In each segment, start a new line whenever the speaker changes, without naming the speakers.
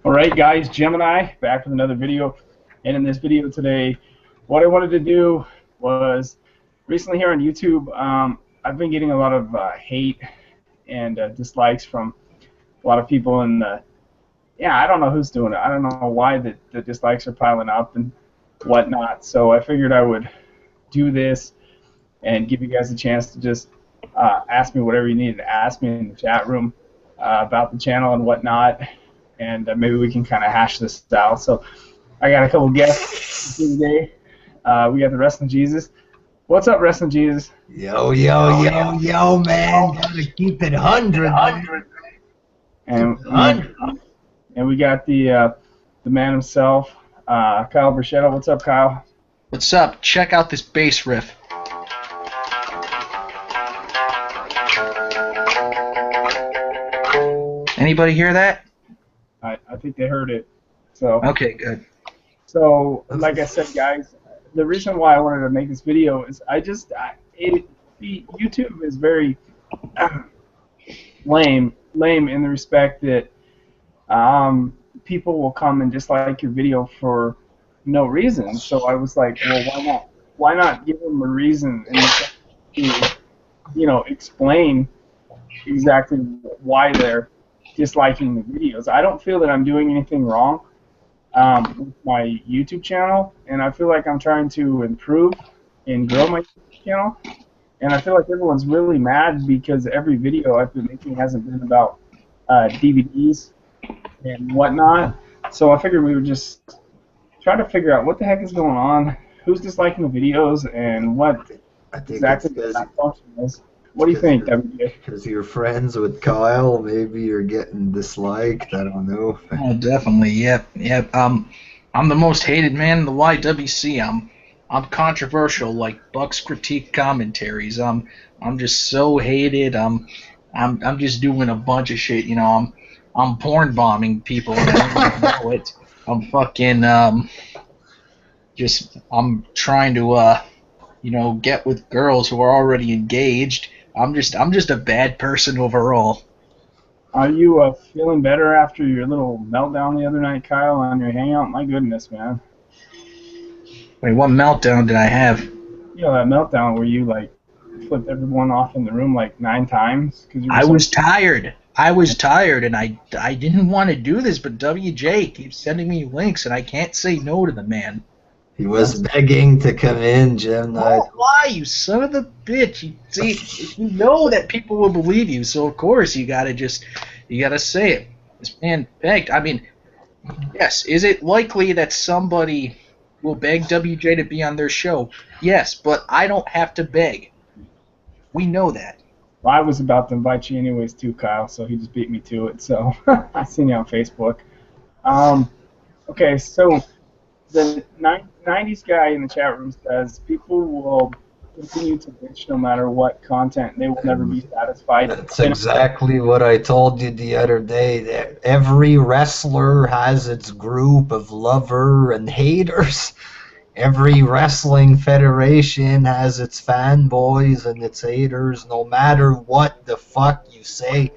Alright guys, Gemini, back with another video. And in this video today, what I wanted to do was, recently here on YouTube, I've been getting a lot of hate and dislikes from a lot of people, and yeah, I don't know who's doing it. I don't know why the dislikes are piling up and whatnot. So I figured I would do this and give you guys a chance to just ask me whatever you needed to ask me in the chat room about the channel and whatnot. And maybe we can kind of hash this out. So I got a couple guests today. We got the Wrestling Jesus. What's up, Wrestling Jesus?
Yo, man. Gotta keep it 100.
And we got the man himself, Kyle Bruschetta. What's up, Kyle?
What's up? Check out this bass riff. Anybody hear that?
I think they heard it. So
okay, good.
So, like I said, guys, the reason why I wanted to make this video is YouTube is very lame in the respect that people will come and dislike your video for no reason. So I was like, well, why not? Why not give them a reason and explain exactly why they're disliking the videos. I don't feel that I'm doing anything wrong with my YouTube channel, and I feel like I'm trying to improve and grow my channel, and I feel like everyone's really mad because every video I've been making hasn't been about DVDs and whatnot. So I figured we would just try to figure out what the heck is going on, who's disliking the videos, and what exactly the function is. What do you think, WJ?
Because you're friends with Kyle, maybe you're getting disliked. I don't know.
Oh, definitely. Yep. I'm the most hated man in the YWC. I'm controversial, like Buck's critique commentaries. I'm just so hated. I'm just doing a bunch of shit. You know, I'm porn bombing people. And I don't even know it. I'm fucking I'm trying to get with girls who are already engaged. I'm just a bad person overall.
Are you feeling better after your little meltdown the other night, Kyle, on your hangout? My goodness, man.
Wait, what meltdown did I have?
You know, that meltdown where you like flipped everyone off in the room like 9 times?
I was tired. And I didn't want to do this, but WJ keeps sending me links, and I can't say no to the man.
He was begging to come in, Jim.
Oh, why, you son of a bitch? You know that people will believe you, so of course you gotta say it. This man begged. I mean, yes, is it likely that somebody will beg WJ to be on their show? Yes, but I don't have to beg. We know that.
Well, I was about to invite you anyways too, Kyle, so he just beat me to it, so I seen you on Facebook. Okay, so the 90s guy in the chat room says people will continue to bitch no matter what content. They will never be satisfied.
That's exactly what I told you the other day. That every wrestler has its group of lover and haters. Every wrestling federation has its fanboys and its haters. No matter what the fuck you say,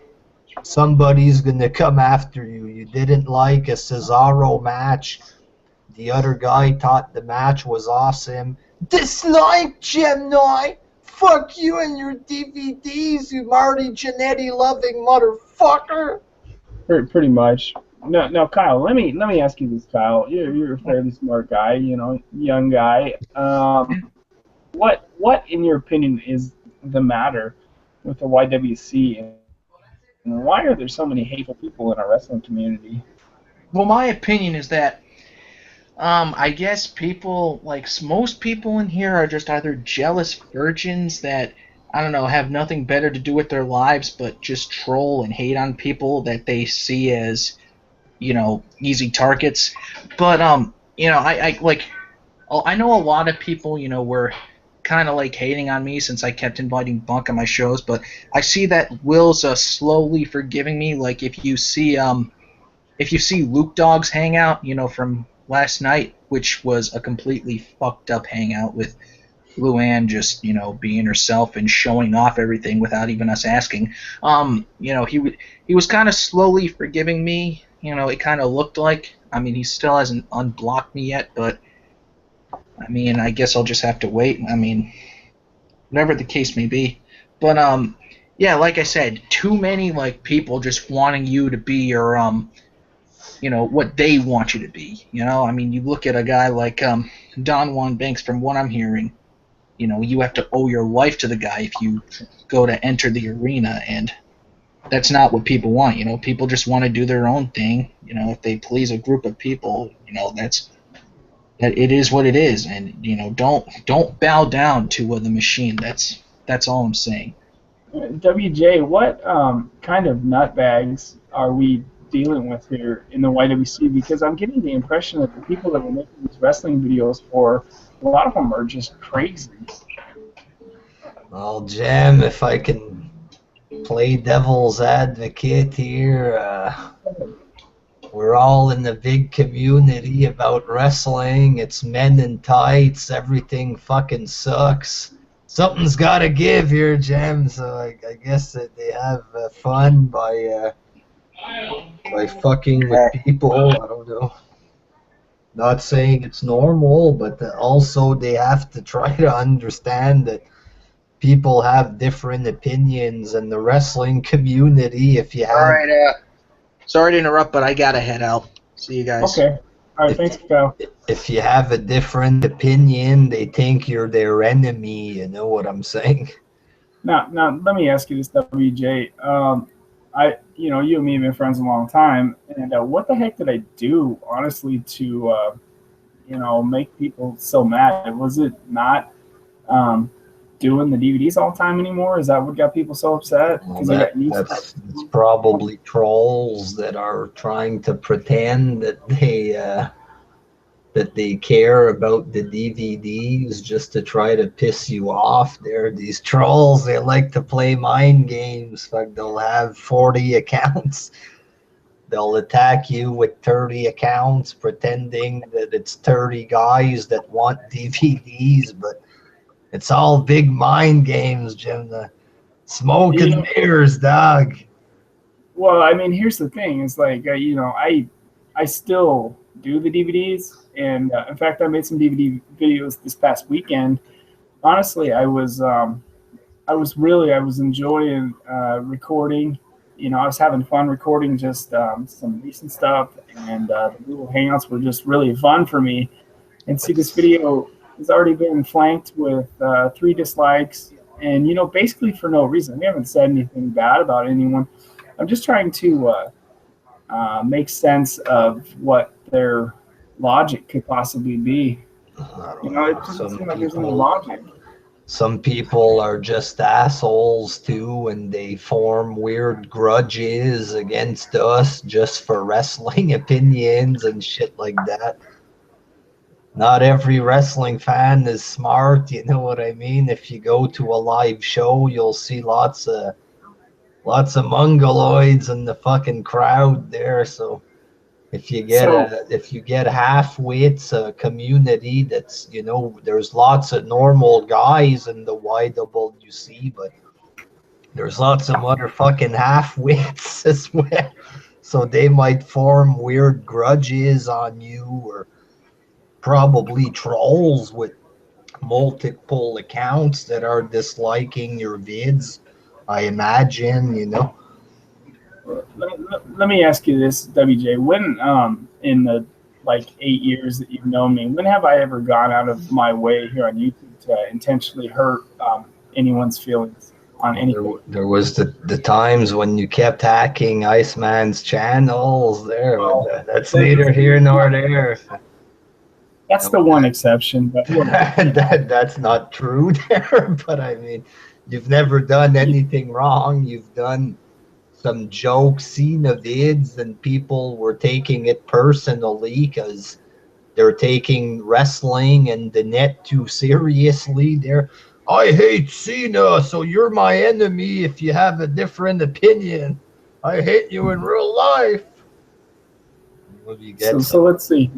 somebody's gonna come after you. You didn't like a Cesaro match. The other guy thought the match was awesome. Dislike, Gemini! Fuck you and your DVDs, you Marty Jannetty loving motherfucker!
Pretty much. No, Kyle. Let me ask you this, Kyle. You're a fairly smart guy, young guy. What in your opinion is the matter with the YWC, and why are there so many hateful people in our wrestling community?
Well, my opinion is that I guess people, like most people in here, are just either jealous virgins that, I don't know, have nothing better to do with their lives but just troll and hate on people that they see as, easy targets. But, I know a lot of people, were kind of like hating on me since I kept inviting Bunk on my shows, but I see that Will's slowly forgiving me. Like if you see Luke Dogg's hangout, from last night, which was a completely fucked up hangout with Luann just, being herself and showing off everything without even us asking. He was kind of slowly forgiving me, it kind of looked like. I mean, he still hasn't unblocked me yet, but I mean, I guess I'll just have to wait. I mean, whatever the case may be. But yeah, like I said, too many like people just wanting you to be your what they want you to be. I mean, you look at a guy like Don Juan Banks. From what I'm hearing, you have to owe your life to the guy if you go to enter the arena, and that's not what people want. People just want to do their own thing. If they please a group of people, that it is what it is, and don't bow down to the machine. That's all I'm saying.
WJ, what kind of nutbags are we dealing with here in the YWC? Because I'm getting the impression that the people that we're making these wrestling videos for, a lot of them are just crazy.
Well, Jim, if I can play devil's advocate here, we're all in the big community about wrestling. It's men in tights. Everything fucking sucks. Something's got to give here, Jim. So I guess that they have fun by fucking with people. I don't know. Not saying it's normal, but also they have to try to understand that people have different opinions in the wrestling community. If you have...
All right, sorry to interrupt, but I gotta head out. See you guys.
Okay. All right, thanks, Kyle.
If you have a different opinion, they think you're their enemy. You know what I'm saying?
Now, let me ask you this, WJ. You and me have been friends a long time, and what the heck did I do, honestly, to, make people so mad? Was it not doing the DVDs all the time anymore? Is that what got people so upset?
Well, that's probably trolls that are trying to pretend that they care about the DVDs just to try to piss you off. They're these trolls. They like to play mind games. Like they'll have 40 accounts. They'll attack you with 30 accounts, pretending that it's 30 guys that want DVDs, but it's all big mind games, Jim. The smoke and mirrors, dog.
Well, I mean, here's the thing. It's like, I still do the DVDs. And in fact, I made some DVD videos this past weekend. Honestly, I was enjoying recording. I was having fun recording just some recent stuff. And the little hangouts were just really fun for me. And see, this video has already been flanked with 3 dislikes, and basically for no reason. We haven't said anything bad about anyone. I'm just trying to make sense of what their logic could possibly be. It doesn't seem like there's any logic.
Some people are just assholes too, and they form weird grudges against us just for wrestling opinions and shit like that. Not every wrestling fan is smart, you know what I mean? If you go to a live show, you'll see lots of mongoloids in the fucking crowd there. So if you get half-wits, a community that's, there's lots of normal guys in the YWC, but there's lots of motherfucking half-wits as well. So they might form weird grudges on you, or probably trolls with multiple accounts that are disliking your vids, I imagine,
Let me ask you this, WJ. When in the 8 years that you've known me, when have I ever gone out of my way here on YouTube to intentionally hurt anyone's feelings on anything?
There was the times when you kept hacking Iceman's channels there.
Well,
that's neither here nor there.
That's the one exception, but
that's not true there. But I mean, you've never done anything wrong. You've done some joke Cena vids, and people were taking it personally because they're taking wrestling and the net too seriously. I hate Cena, so you're my enemy if you have a different opinion. I hate you in real life. What do you get?
So let's see.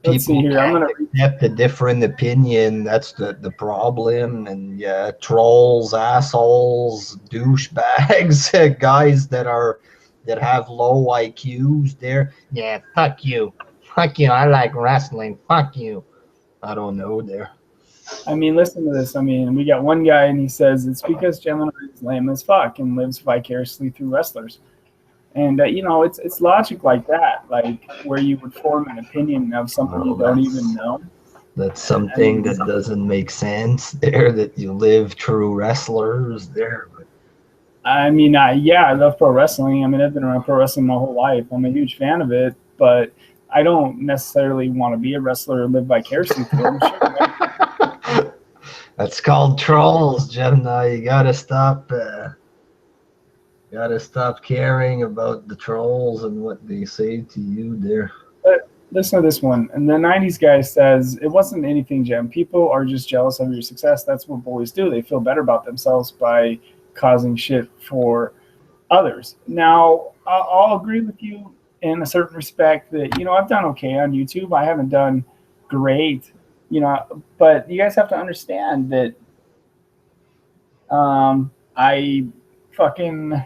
People can't accept a different opinion. That's the problem. And trolls, assholes, douchebags, guys that that have low IQs there. Yeah, fuck you. Fuck you. I like wrestling. Fuck you. I don't know there.
I mean, listen to this. I mean, we got one guy and he says it's because Gemini is lame as fuck and lives vicariously through wrestlers. And you know, it's logic like that, like where you would form an opinion of someone you
Well,
don't even know.
that's
I
something
mean,
that doesn't make sense there, that you live through wrestlers there.
yeah, I love pro wrestling. I mean, I've been around pro wrestling my whole life. I'm a huge fan of it, but I don't necessarily want to be a wrestler or live vicariously through them. Sure,
That's called trolls, Gemini. You gotta stop caring about the trolls and what they say to you there.
but listen to this one. And the '90s guy says it wasn't anything, Jim. People are just jealous of your success. That's what bullies do. They feel better about themselves by causing shit for others. Now, I'll agree with you in a certain respect that, you know, I've done okay on YouTube. I haven't done great, you know, but you guys have to understand that I fucking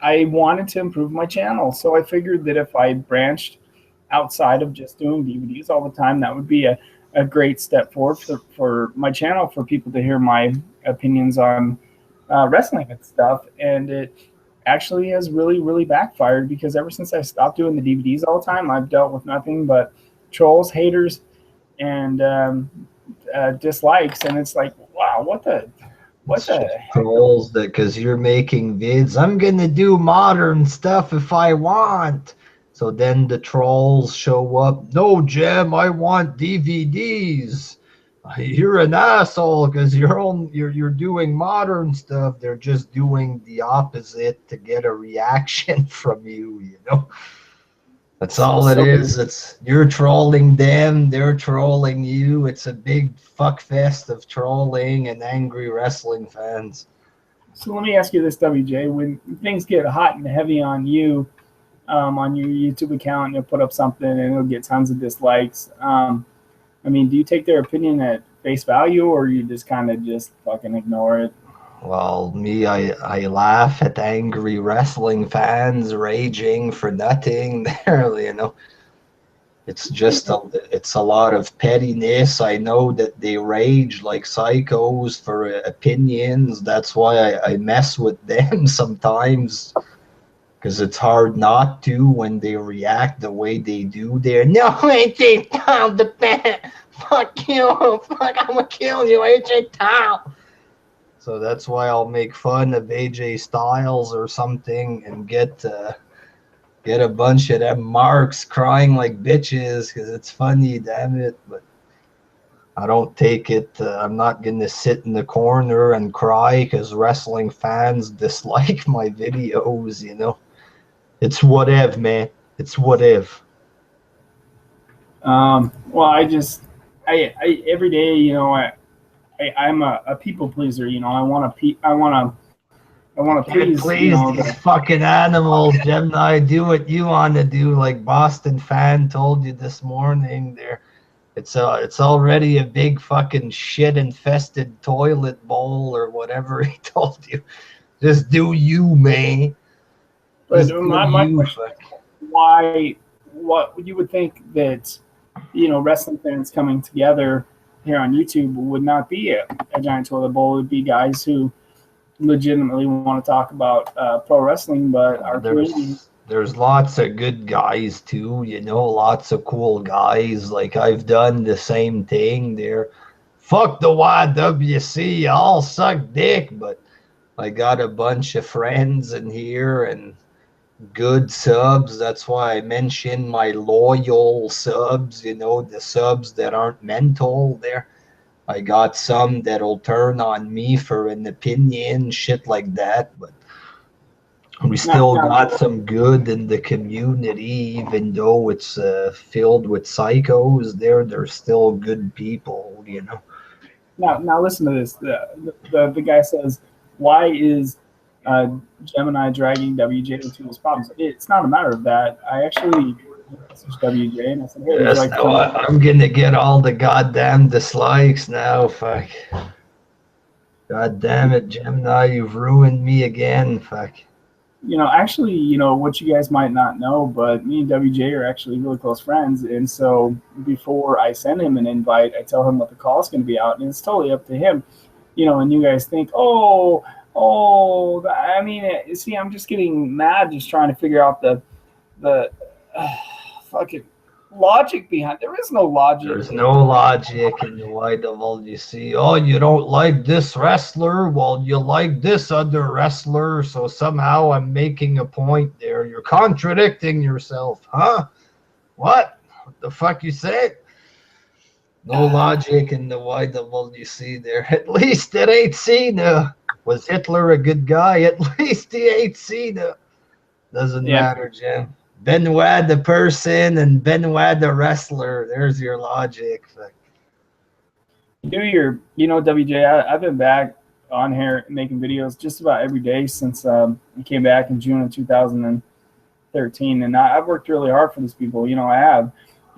I wanted to improve my channel. So I figured that if I branched outside of just doing DVDs all the time, that would be a great step forward for my channel, for people to hear my opinions on wrestling and stuff. And it actually has really, really backfired, because ever since I stopped doing the DVDs all the time, I've dealt with nothing but trolls, haters, and dislikes. And it's like, wow, what
It's
the
just
heck?
trolls that because you're making vids. I'm gonna do modern stuff if I want. So then the trolls show up. No, Jim, I want DVDs. You're an asshole because you're doing modern stuff. They're just doing the opposite to get a reaction from you. You know. That's all it
So
is. It's you're trolling them, they're trolling you. It's a big fuck fest of trolling and angry wrestling fans.
So let me ask you this, WJ. When things get hot and heavy on you, on your YouTube account, you'll put up something and it'll get tons of dislikes. I mean, do you take their opinion at face value, or you just kind of just fucking ignore it?
Well, me, I laugh at angry wrestling fans raging for nothing there, you know. It's a lot of pettiness. I know that they rage like psychos for opinions. That's why I mess with them sometimes, because it's hard not to when they react the way they do there. No, AJ Styles the best. Fuck you. Fuck, I'm gonna kill you, AJ Styles. So that's why I'll make fun of AJ Styles or something and get a bunch of them marks crying like bitches because it's funny, damn it. But I don't take it. I'm not gonna sit in the corner and cry because wrestling fans dislike my videos. You know, it's whatever, man. It's whatever.
Well, I every day, you know, I'm a people pleaser. You know, I want to
Can't
please, you
please
know,
these fucking animals, Gemini. Do what you want to do, like Boston fan told you this morning. There, it's already a big fucking shit infested toilet bowl or whatever he told you. Just do you, man.
but
Just do
my
you.
question is, why, what you would think that, you know, wrestling fans coming together here on YouTube would not be a giant toilet bowl. It would be guys who legitimately want to talk about pro wrestling, but our community.
There's lots of good guys too, you know, lots of cool guys. Like I've done the same thing there. Fuck the YWC, I'll suck dick, but I got a bunch of friends in here and good subs. That's why I mentioned my loyal subs, you know, the subs that aren't mental there. I got some that'll turn on me for an opinion, shit like that, but we
Now,
still got some good in the community, even though it's filled with psychos. There's still good people, you know.
now, listen to this. The guy says, "Why is uh, Gemini dragging WJ into his problems?" It's not a matter of that. I actually messaged WJ and I said, "Hey, would you
Yes,
like
no,
to?"
I'm gonna get all the goddamn dislikes now. Fuck. God damn it, Gemini, you've ruined me again. Fuck.
Actually, what you guys might not know, but me and WJ are actually really close friends. And so before I send him an invite, I tell him what the call is going to be out, and it's totally up to him. And you guys think, I mean, see, I'm just getting mad just trying to figure out the fucking logic behind. There is no logic.
There's no logic in the YWC. Oh, you don't like this wrestler? Well, you like this other wrestler, so somehow I'm making a point there. You're contradicting yourself, huh? What? What the fuck you say? No logic in the YWC there. At least it ain't Cena. Was Hitler a good guy? At least he ain't Cena. Doesn't matter, Jim. Benoit the person and Benoit the wrestler. There's your logic.
WJ, I've been back on here making videos just about every day since I came back in June of 2013, and I've worked really hard for these people. I have.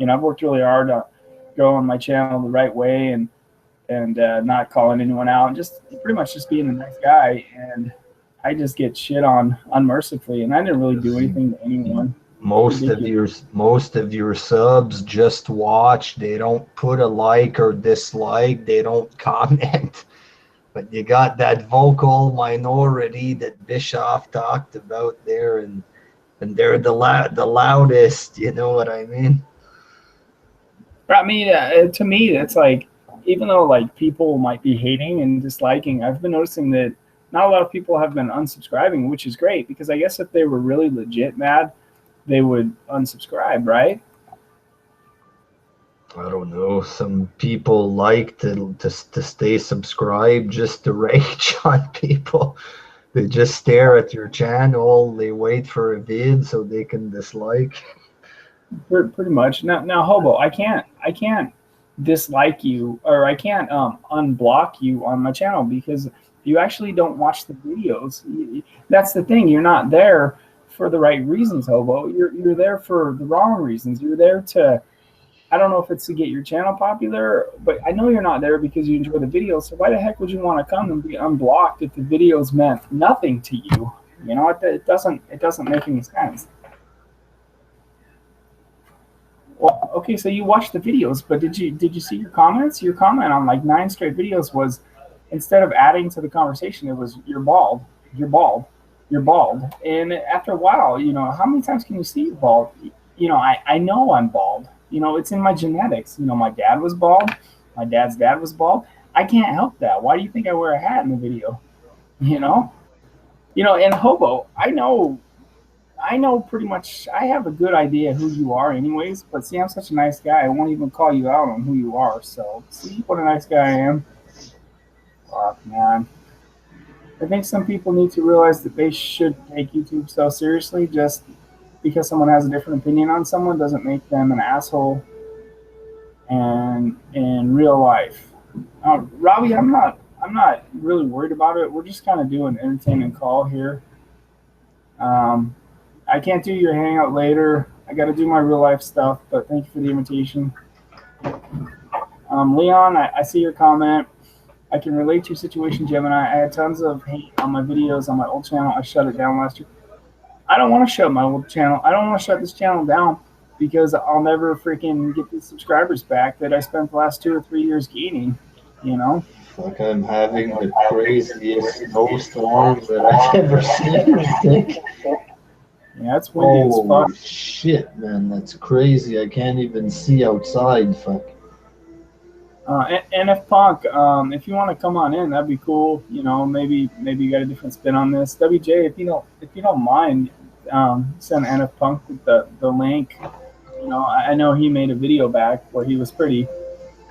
I've worked really hard to go on my channel the right way and not calling anyone out and just pretty much just being a nice guy. And I just get shit on unmercifully, and I didn't really do anything to anyone.
Most of your subs just watch. They don't put a like or dislike. They don't comment. But you got that vocal minority that Bischoff talked about there, and they're the loudest. You know what I mean?
I mean, to me, it's like, even though like people might be hating and disliking, I've been noticing that not a lot of people have been unsubscribing, which is great, because I guess if they were really legit mad, they would unsubscribe, right?
I don't know. Some people like to stay subscribed just to rage on people. They just stare at your channel. They wait for a vid so they can dislike.
Pretty much. Now, Hobo, I can't dislike you, or I can't unblock you on my channel because you actually don't watch the videos. That's the thing. You're not there for the right reasons, Hobo. You're there for the wrong reasons. You're there to, I don't know if it's to get your channel popular, but I know you're not there because you enjoy the videos. So why the heck would you want to come and be unblocked if the videos meant nothing to you? It doesn't make any sense. Well, okay, so you watched the videos, but did you see your comments? Your comment on like 9 straight videos was, instead of adding to the conversation, it was, you're bald, you're bald, you're bald. And after a while, how many times can you see you're bald? I know I'm bald. It's in my genetics. My dad was bald. My dad's dad was bald. I can't help that. Why do you think I wear a hat in the video? And Hobo, I know pretty much, I have a good idea who you are anyways, but see, I'm such a nice guy, I won't even call you out on who you are. So, see what a nice guy I am? Fuck, man. I think some people need to realize that they should take YouTube so seriously. Just because someone has a different opinion on someone doesn't make them an asshole. And in real life, Robbie, I'm not really worried about it. We're just kind of doing an entertainment call here. I can't do your hangout later. I got to do my real life stuff, but thank you for the invitation. Leon, I see your comment. I can relate to your situation, Gemini. I had tons of hate on my videos on my old channel. I shut it down last year. I don't want to shut my old channel. I don't want to shut this channel down because I'll never freaking get the subscribers back that I spent the last 2 or 3 years gaining,
Like I'm having the craziest snowstorm that I've ever seen.
Yeah, it's windy as fuck.
Oh shit, man, that's crazy. I can't even see outside. Fuck.
And if Punk, if you want to come on in, that'd be cool. Maybe you got a different spin on this. WJ, if you don't mind, send NF Punk the link. I know he made a video back where he was pretty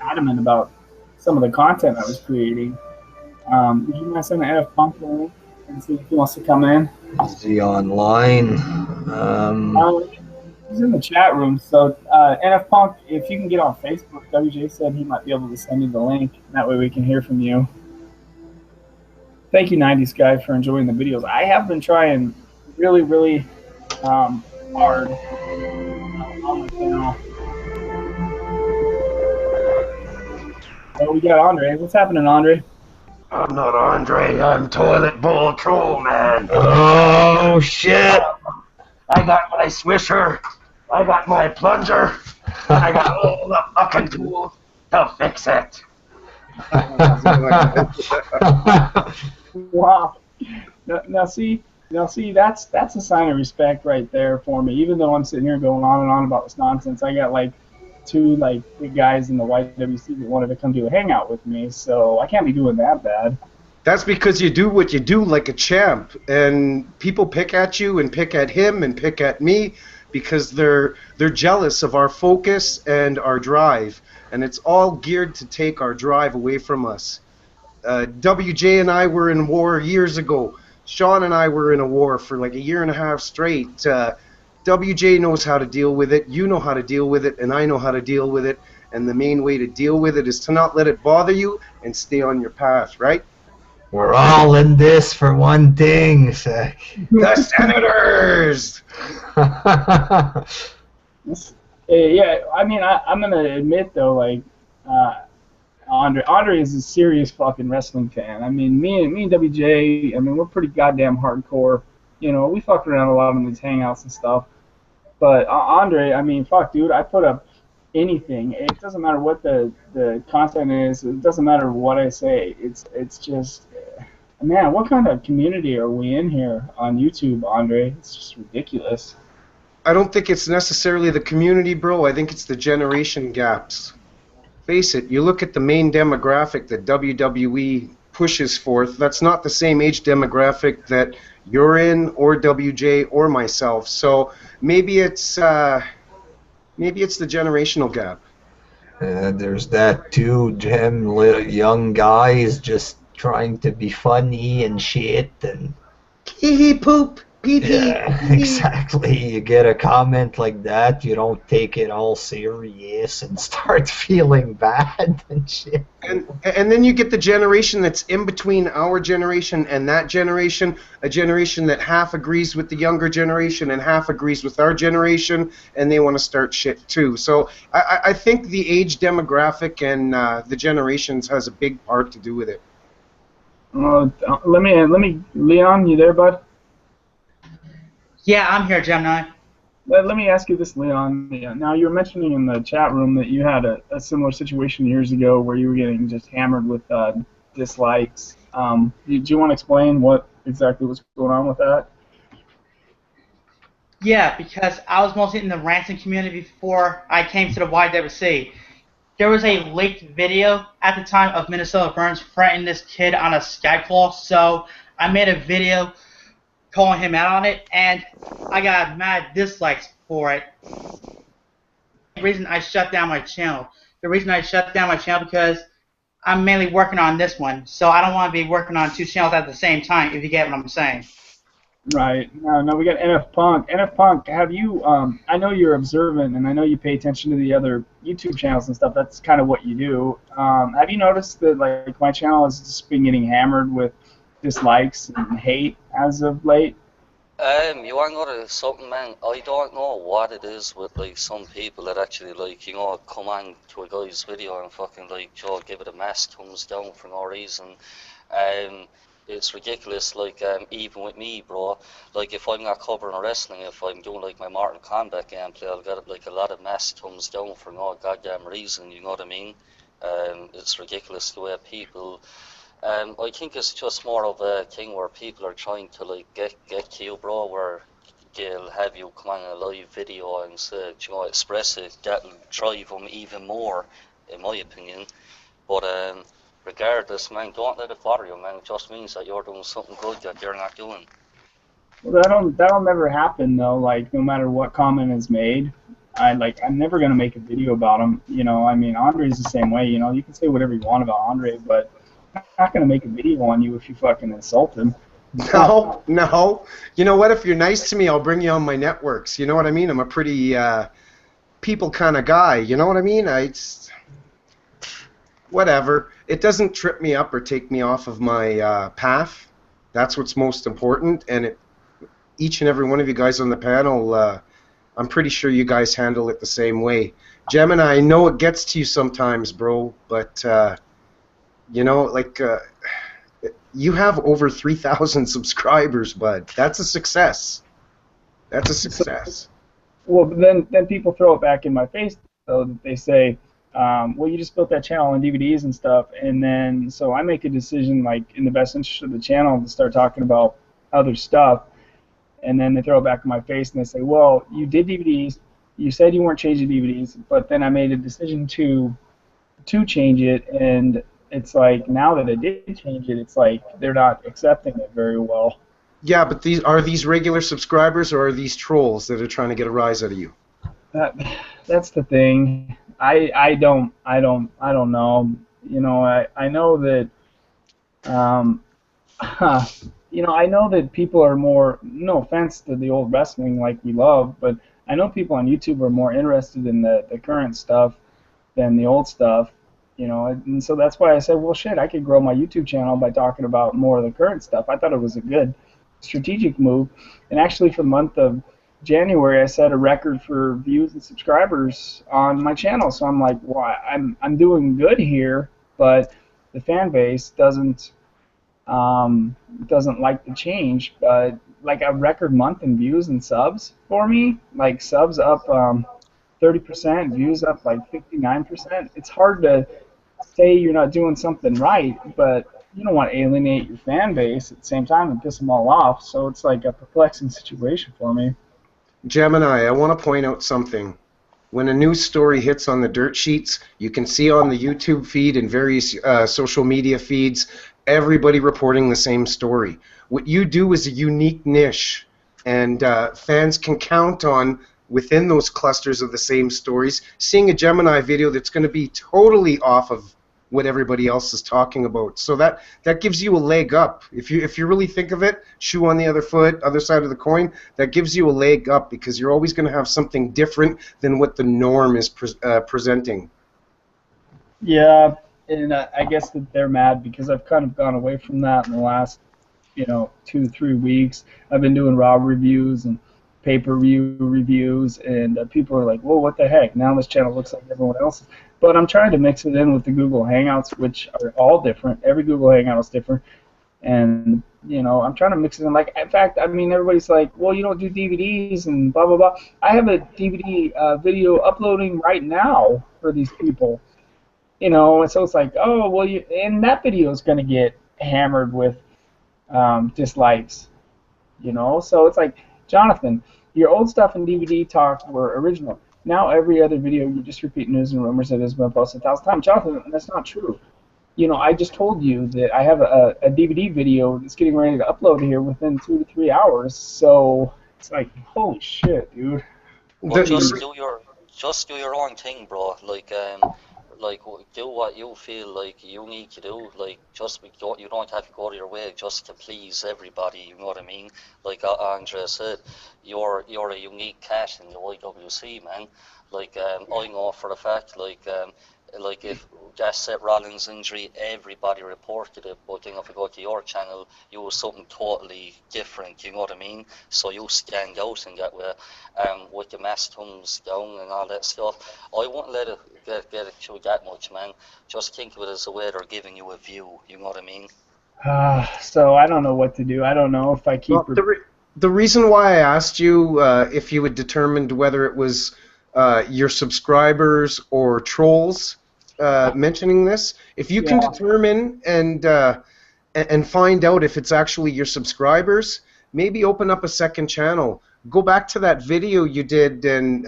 adamant about some of the content I was creating. Would you mind sending NF Punk the link and see if he wants to come in?
Is he online?
He's in the chat room. So NF Punk, if you can get on Facebook, WJ said he might be able to send you the link. That way we can hear from you. Thank you, 90s guy, for enjoying the videos. I have been trying really, really hard on my channel. Oh, we got Andre. What's happening, Andre?
I'm not Andre. I'm Toilet Bowl Troll Man.
Oh shit!
I got my swisher. I got my plunger. I got all the fucking tools to fix it.
Wow. Now see, that's a sign of respect right there for me. Even though I'm sitting here going on and on about this nonsense, I got like two like big guys in the YWC that wanted to come do a hangout with me, so I can't be doing that bad.
That's because you do what you do like a champ, and people pick at you and pick at him and pick at me because they're jealous of our focus and our drive, and it's all geared to take our drive away from us. WJ and I were in war years ago. Sean and I were in a war for like a year and a half straight. WJ knows how to deal with it, you know how to deal with it, and I know how to deal with it, and the main way to deal with it is to not let it bother you and stay on your path, right?
We're all in this for one thing, Sec.
The Senators!
Yeah, I mean, I'm gonna admit though, like, Andre is a serious fucking wrestling fan. I mean, me and WJ, I mean, we're pretty goddamn hardcore. You know, we fuck around a lot in these hangouts and stuff. But Andre, I mean, fuck, dude, I put up anything. It doesn't matter what the content is. It doesn't matter what I say. It's just, man, what kind of community are we in here on YouTube, Andre? It's just ridiculous.
I don't think it's necessarily the community, bro. I think it's the generation gaps. Face it, you look at the main demographic that WWE pushes forth, that's not the same age demographic that you're in or WJ or myself. So maybe it's the generational gap.
There's that too, Jim. Little young guys just trying to be funny and shit, and
Hee hee poop, pee pee.
yeah, exactly. You get a comment like that, you don't take it all serious and start feeling bad and shit.
And then you get the generation that's in between our generation and that generation, a generation that half agrees with the younger generation and half agrees with our generation, and they want to start shit too. So I think the age demographic and the generations has a big part to do with it.
Let me, Leon, you there, bud?
Yeah, I'm here, Gemini.
Let me ask you this, Leon. Yeah, now, you were mentioning in the chat room that you had a similar situation years ago where you were getting just hammered with dislikes. Do you want to explain what exactly was going on with that?
Yeah, because I was mostly in the ranting community before I came to the YWC. There was a leaked video at the time of Minnesota Burns threatening this kid on a Skype call, so I made a video calling him out on it, and I got mad dislikes for it. The reason I shut down my channel. Because I'm mainly working on this one, so I don't want to be working on two channels at the same time, if you get what I'm saying.
Right. No, we got NF Punk. NF Punk, have you, I know you're observant, and I know you pay attention to the other YouTube channels and stuff. That's kind of what you do. Have you noticed that, like, my channel has just been getting hammered with dislikes and hate as of late?
You want to know something, man? I don't know what it is with, like, some people that actually, like, you know, come on to a guy's video and fucking, like, give it a mass thumbs down for no reason. It's ridiculous, like, even with me, bro. Like, if I'm not covering wrestling, if I'm doing, like, my Mortal Kombat gameplay, I'll get, like, a lot of mass thumbs down for no goddamn reason, you know what I mean? It's ridiculous the way people... I think it's just more of a thing where people are trying to, like, get to you, bro, where they'll have you come on a live video and say, you know, express it. That'll drive them even more, in my opinion. But regardless, man, don't let it bother you, man. It just means that you're doing something good that they're not doing.
Well, that'll never happen though. Like, no matter what comment is made, I'm never gonna make a video about him. You know, I mean, Andre's the same way. You know, you can say whatever you want about Andre, but I'm not gonna make a video on you if you fucking insult him.
No. You know what? If you're nice to me, I'll bring you on my networks. You know what I mean? I'm a pretty people kind of guy. You know what I mean? Whatever. It doesn't trip me up or take me off of my path. That's what's most important. And each and every one of you guys on the panel, I'm pretty sure you guys handle it the same way. Gemini, I know it gets to you sometimes, bro, but you know, like You have over 3,000 subscribers, bud. That's a success. That's a
So,
success.
well, but then people throw it back in my face though. That they say, well, you just built that channel on DVDs and stuff, and then so I make a decision like in the best interest of the channel to start talking about other stuff, and then they throw it back in my face and they say, well, you did DVDs, you said you weren't changing DVDs, but then I made a decision to change it, and it's like now that I did change it, it's like they're not accepting it very well.
Yeah, but these regular subscribers or are these trolls that are trying to get a rise out of you?
That that's the thing. I don't know. I know that um, I know that people are more. No offense to the old wrestling like we love, but I know people on YouTube are more interested in the current stuff than the old stuff. And so that's why I said, well, shit, I could grow my YouTube channel by talking about more of the current stuff. I thought it was a good strategic move. And actually, for the month of January, I set a record for views and subscribers on my channel. So I'm like, well, I'm doing good here, but the fan base doesn't like the change. But like a record month in views and subs for me, like subs up 30%, views up like 59%. It's hard to say you're not doing something right, but you don't want to alienate your fan base at the same time and piss them all off. So it's like a perplexing situation for me.
Gemini, I want to point out something. When a news story hits on the dirt sheets, you can see on the YouTube feed and various social media feeds everybody reporting the same story. What you do is a unique niche, and fans can count on, within those clusters of the same stories, seeing a Gemini video that's going to be totally off of what everybody else is talking about. So that gives you a leg up. If you really think of it, shoe on the other foot, other side of the coin, that gives you a leg up because you're always going to have something different than what the norm is presenting.
Yeah, and I guess that they're mad because I've kind of gone away from that in the last, 2-3 weeks. I've been doing raw reviews and pay-per-view reviews, and people are like, "Whoa, what the heck? Now this channel looks like everyone else's." But I'm trying to mix it in with the Google Hangouts, which are all different. Every Google Hangout is different, and I'm trying to mix it in. Like, in fact, I mean, everybody's like, "Well, you don't do DVDs and blah blah blah." I have a DVD video uploading right now for these people, and so it's like, "Oh, well, and that video is going to get hammered with dislikes." So it's like, Jonathan, your old stuff in DVD talk were original. Now every other video you just repeat news and rumors that has been posted 1,000 times. Jonathan, that's not true. I just told you that I have a DVD video that's getting ready to upload here within 2 to 3 hours. So it's like, holy shit, dude.
Well, just do your own thing, bro. Like do what you feel like you need to do. Like you don't have to go to your way just to please everybody. You know what I mean? Like Andre said, you're a unique cat in the IWC, man. Like I know for a fact, like if that's Seth Rollins' injury, everybody reported it. But then if you go to your channel, you was something totally different. You know what I mean? So you stand out in that way. With the mask thumbs down and all that stuff, I wouldn't let it get it to that much, man. Just think of it as a way they're giving you a view. You know what I mean?
So I don't know what to do. I don't know if I keep.
Well, the reason why I asked you if you had determined whether it was your subscribers or trolls mentioning this, if you can determine and find out if it's actually your subscribers, maybe open up a second channel. Go back to that video you did, and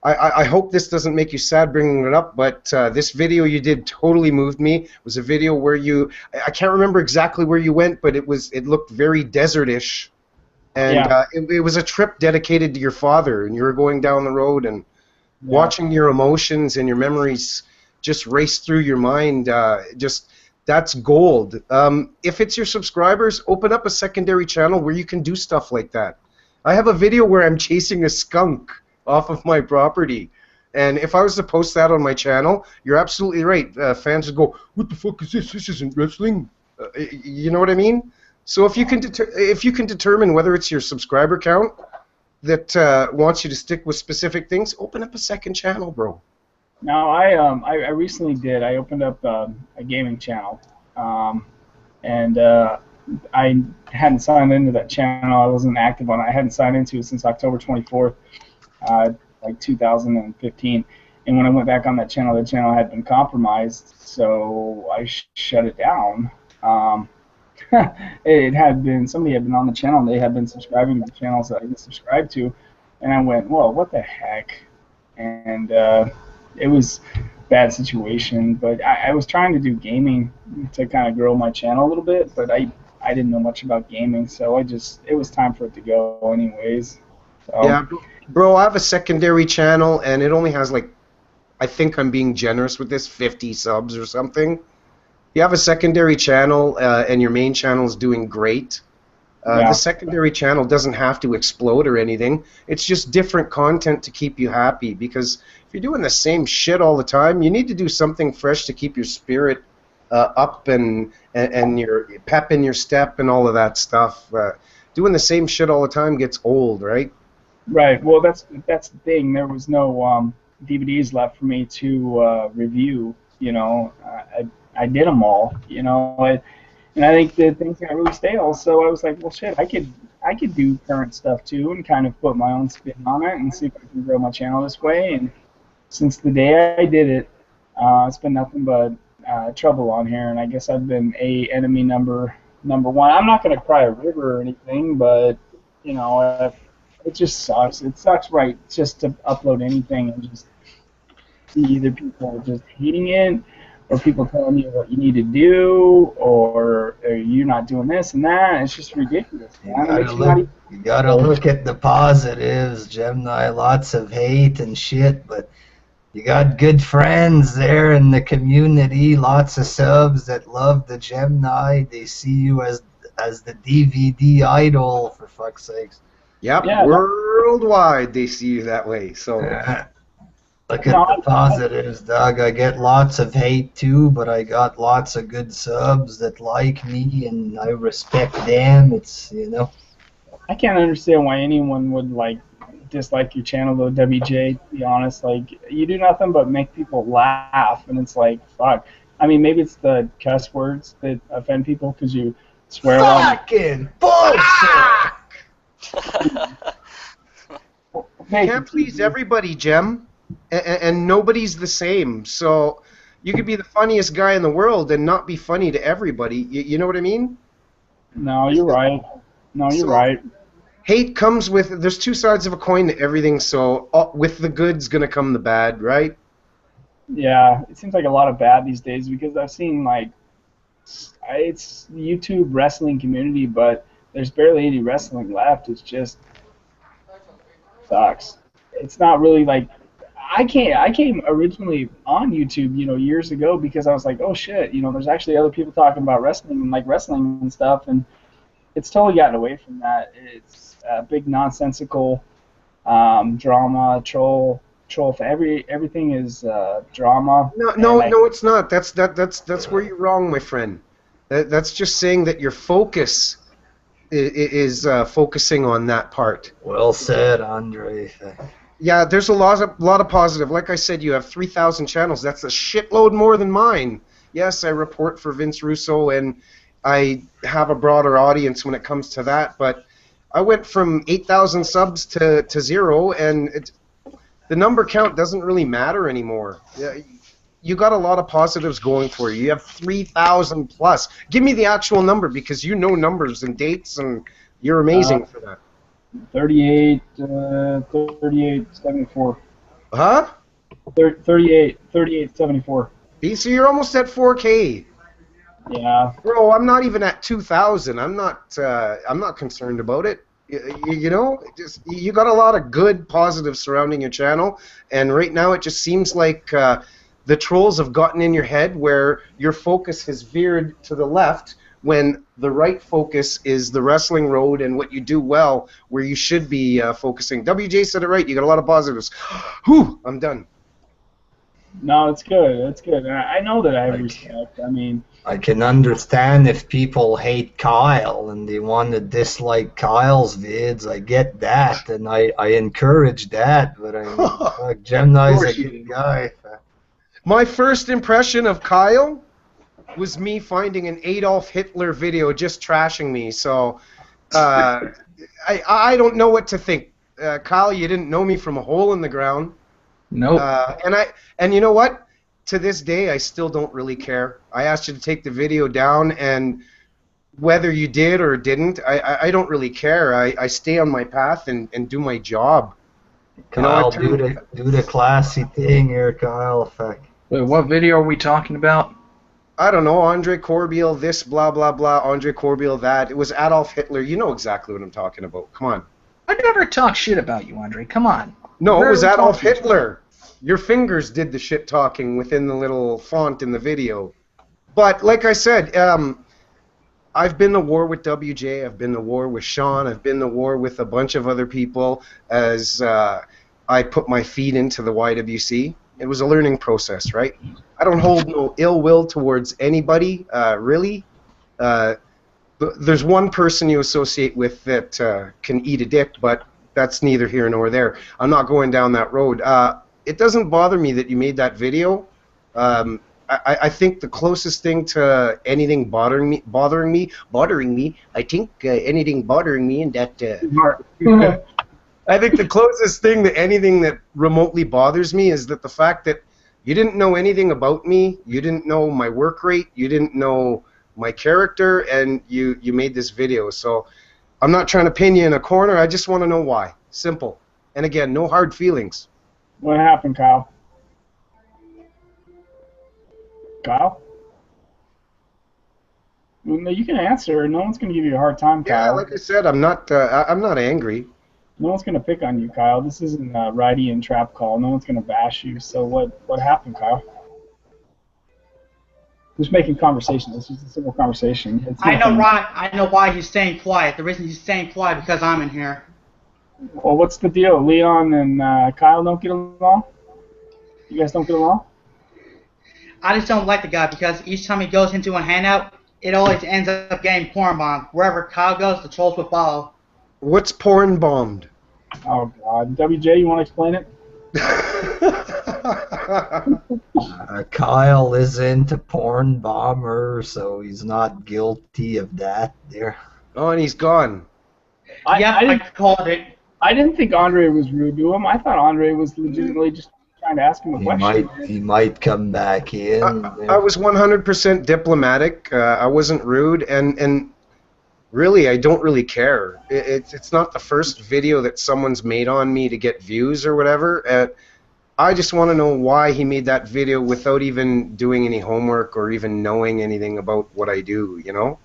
I hope this doesn't make you sad bringing it up, but this video you did totally moved me. It was a video where I can't remember exactly where you went, but it looked very desert-ish. And it was a trip dedicated to your father, and you were going down the road and watching your emotions and your memories just race through your mind. That's gold. If it's your subscribers, open up a secondary channel where you can do stuff like that. I have a video where I'm chasing a skunk off of my property, and if I was to post that on my channel, you're absolutely right. Fans would go, "What the fuck is this? This isn't wrestling." You know what I mean? So if you can determine whether it's your subscriber count that wants you to stick with specific things, open up a second channel, bro.
No, I recently did. I opened up a gaming channel, and I hadn't signed into that channel. I wasn't active on it. I hadn't signed into it since October 24th, like 2015. And when I went back on that channel, the channel had been compromised, so I shut it down. It had been, somebody had been on the channel, and they had been subscribing to the channels that I didn't subscribe to, and I went, whoa, what the heck? And it was a bad situation, but I was trying to do gaming to kind of grow my channel a little bit, but I didn't know much about gaming, so it was time for it to go anyways. So.
Yeah, bro, I have a secondary channel, and it only has, like, I think I'm being generous with this, 50 subs or something. You have a secondary channel, and your main channel is doing great. The secondary channel doesn't have to explode or anything. It's just different content to keep you happy, because if you're doing the same shit all the time, you need to do something fresh to keep your spirit up and your pep in your step and all of that stuff. Doing the same shit all the time gets old, right?
Right. Well, that's the thing. There was no DVDs left for me to review. You know, I did them all. You know, and I think the things got really stale. So I was like, well, shit, I could do current stuff too, and kind of put my own spin on it and see if I can grow my channel this way. And since the day I did it, it's been nothing but trouble on here. And I guess I've been enemy number one. I'm not gonna cry a river or anything, but you know. It just sucks. It sucks, right, just to upload anything and just see either people just hating it, or people telling you what you need to do, or you're not doing this and that. It's just ridiculous, man.
You gotta look at the positives, Gemini. Lots of hate and shit, but you got good friends there in the community. Lots of subs that love the Gemini. They see you as the DVD idol, for fuck's sakes.
Yep, yeah, worldwide they see you that way. So
look at the positives, Doug. I get lots of hate too, but I got lots of good subs that like me, and I respect them. It's, you know.
I can't understand why anyone would dislike your channel though, WJ. To be honest, you do nothing but make people laugh, and it's like, fuck. I mean, maybe it's the cuss words that offend people because you swear.
Fucking bullshit.
You can't please everybody, Jem, and nobody's the same. So you could be the funniest guy in the world and not be funny to everybody. You know what I mean?
No, you're right. You're right.
Hate comes with, there's two sides of a coin to everything, so with the good's going to come the bad, right?
Yeah, it seems like a lot of bad these days, because I've seen, it's YouTube wrestling community, but there's barely any wrestling left. It's just sucks. It's not really I came originally on YouTube, years ago, because I was like, oh shit, there's actually other people talking about wrestling and wrestling and stuff, and it's totally gotten away from that. It's big nonsensical drama, troll. Everything is drama.
No, it's not. That's where you're wrong, my friend. That's just saying that your focus is focusing on that part.
Well said, Andre.
Yeah, there's a lot of positive. Like I said, you have 3,000 channels. That's a shitload more than mine. Yes, I report for Vince Russo, and I have a broader audience when it comes to that. But I went from 8,000 subs to 0, and the number count doesn't really matter anymore. You got a lot of positives going for you. You have 3,000 plus. Give me the actual number, because you know numbers and dates, and you're amazing for that.
3874.
Huh?
3874.
So you're almost at 4K.
Yeah.
Bro, I'm not even at 2,000. I'm not concerned about it. You got a lot of good positives surrounding your channel, and right now it just seems like the trolls have gotten in your head where your focus has veered to the left when the right focus is the wrestling road and what you do well, where you should be focusing. WJ said it right. You got a lot of positives. Whew, I'm done.
No, it's good. It's good. I know that I have respect. I mean,
I can understand if people hate Kyle and they want to dislike Kyle's vids. I get that, and I encourage that. But I mean, Gemini's a good guy.
My first impression of Kyle, was me finding an Adolf Hitler video just trashing me. So I don't know what to think. Kyle, you didn't know me from a hole in the ground.
Nope.
And you know what? To this day, I still don't really care. I asked you to take the video down, and whether you did or didn't, I don't really care. I stay on my path and do my job.
Kyle, do the classy thing here, Kyle. Fuck.
Wait, what video are we talking about?
I don't know, Andre Corbeil, this, blah, blah, blah, Andre Corbeil, that. It was Adolf Hitler. You know exactly what I'm talking about. Come on.
I never talk shit about you, Andre. Come on.
No, it was Adolf Hitler. Your fingers did the shit talking within the little font in the video. But like I said, I've been to war with WJ, I've been to war with Sean, I've been to war with a bunch of other people as I put my feet into the YWC. It was a learning process, right? I don't hold no ill will towards anybody, really. There's one person you associate with that can eat a dick, but that's neither here nor there. I'm not going down that road. It doesn't bother me that you made that video. I think the closest thing to anything bothering me, I think anything bothering me in that. I think the closest thing to anything that remotely bothers me is that the fact that you didn't know anything about me, you didn't know my work rate, you didn't know my character, and you made this video. So I'm not trying to pin you in a corner. I just want to know why. Simple. And again, no hard feelings.
What happened, Kyle? Kyle? Well, no, you can answer. No one's going to give you a hard time, Kyle.
Yeah, like I said, I'm not angry.
No one's going to pick on you, Kyle. This isn't a righty and trap call. No one's going to bash you. So what happened, Kyle? Just making conversation. This is a simple conversation.
I know why he's staying quiet. The reason he's staying quiet because I'm in here.
Well, what's the deal? Leon and Kyle don't get along? You guys don't get along?
I just don't like the guy because each time he goes into a hangout, it always ends up getting porn bombed. Wherever Kyle goes, the trolls will follow.
What's porn bombed?
Oh, God. WJ, you want to explain it?
Kyle is into porn bomber, so he's not guilty of that there.
Oh, and he's gone.
I called it.
I didn't think Andre was rude to him. I thought Andre was legitimately just trying to ask him a question.
He might come back in.
I was 100% diplomatic. I wasn't rude, and really, I don't really care. It's not the first video that someone's made on me to get views or whatever. I just want to know why he made that video without even doing any homework or even knowing anything about what I do, you know?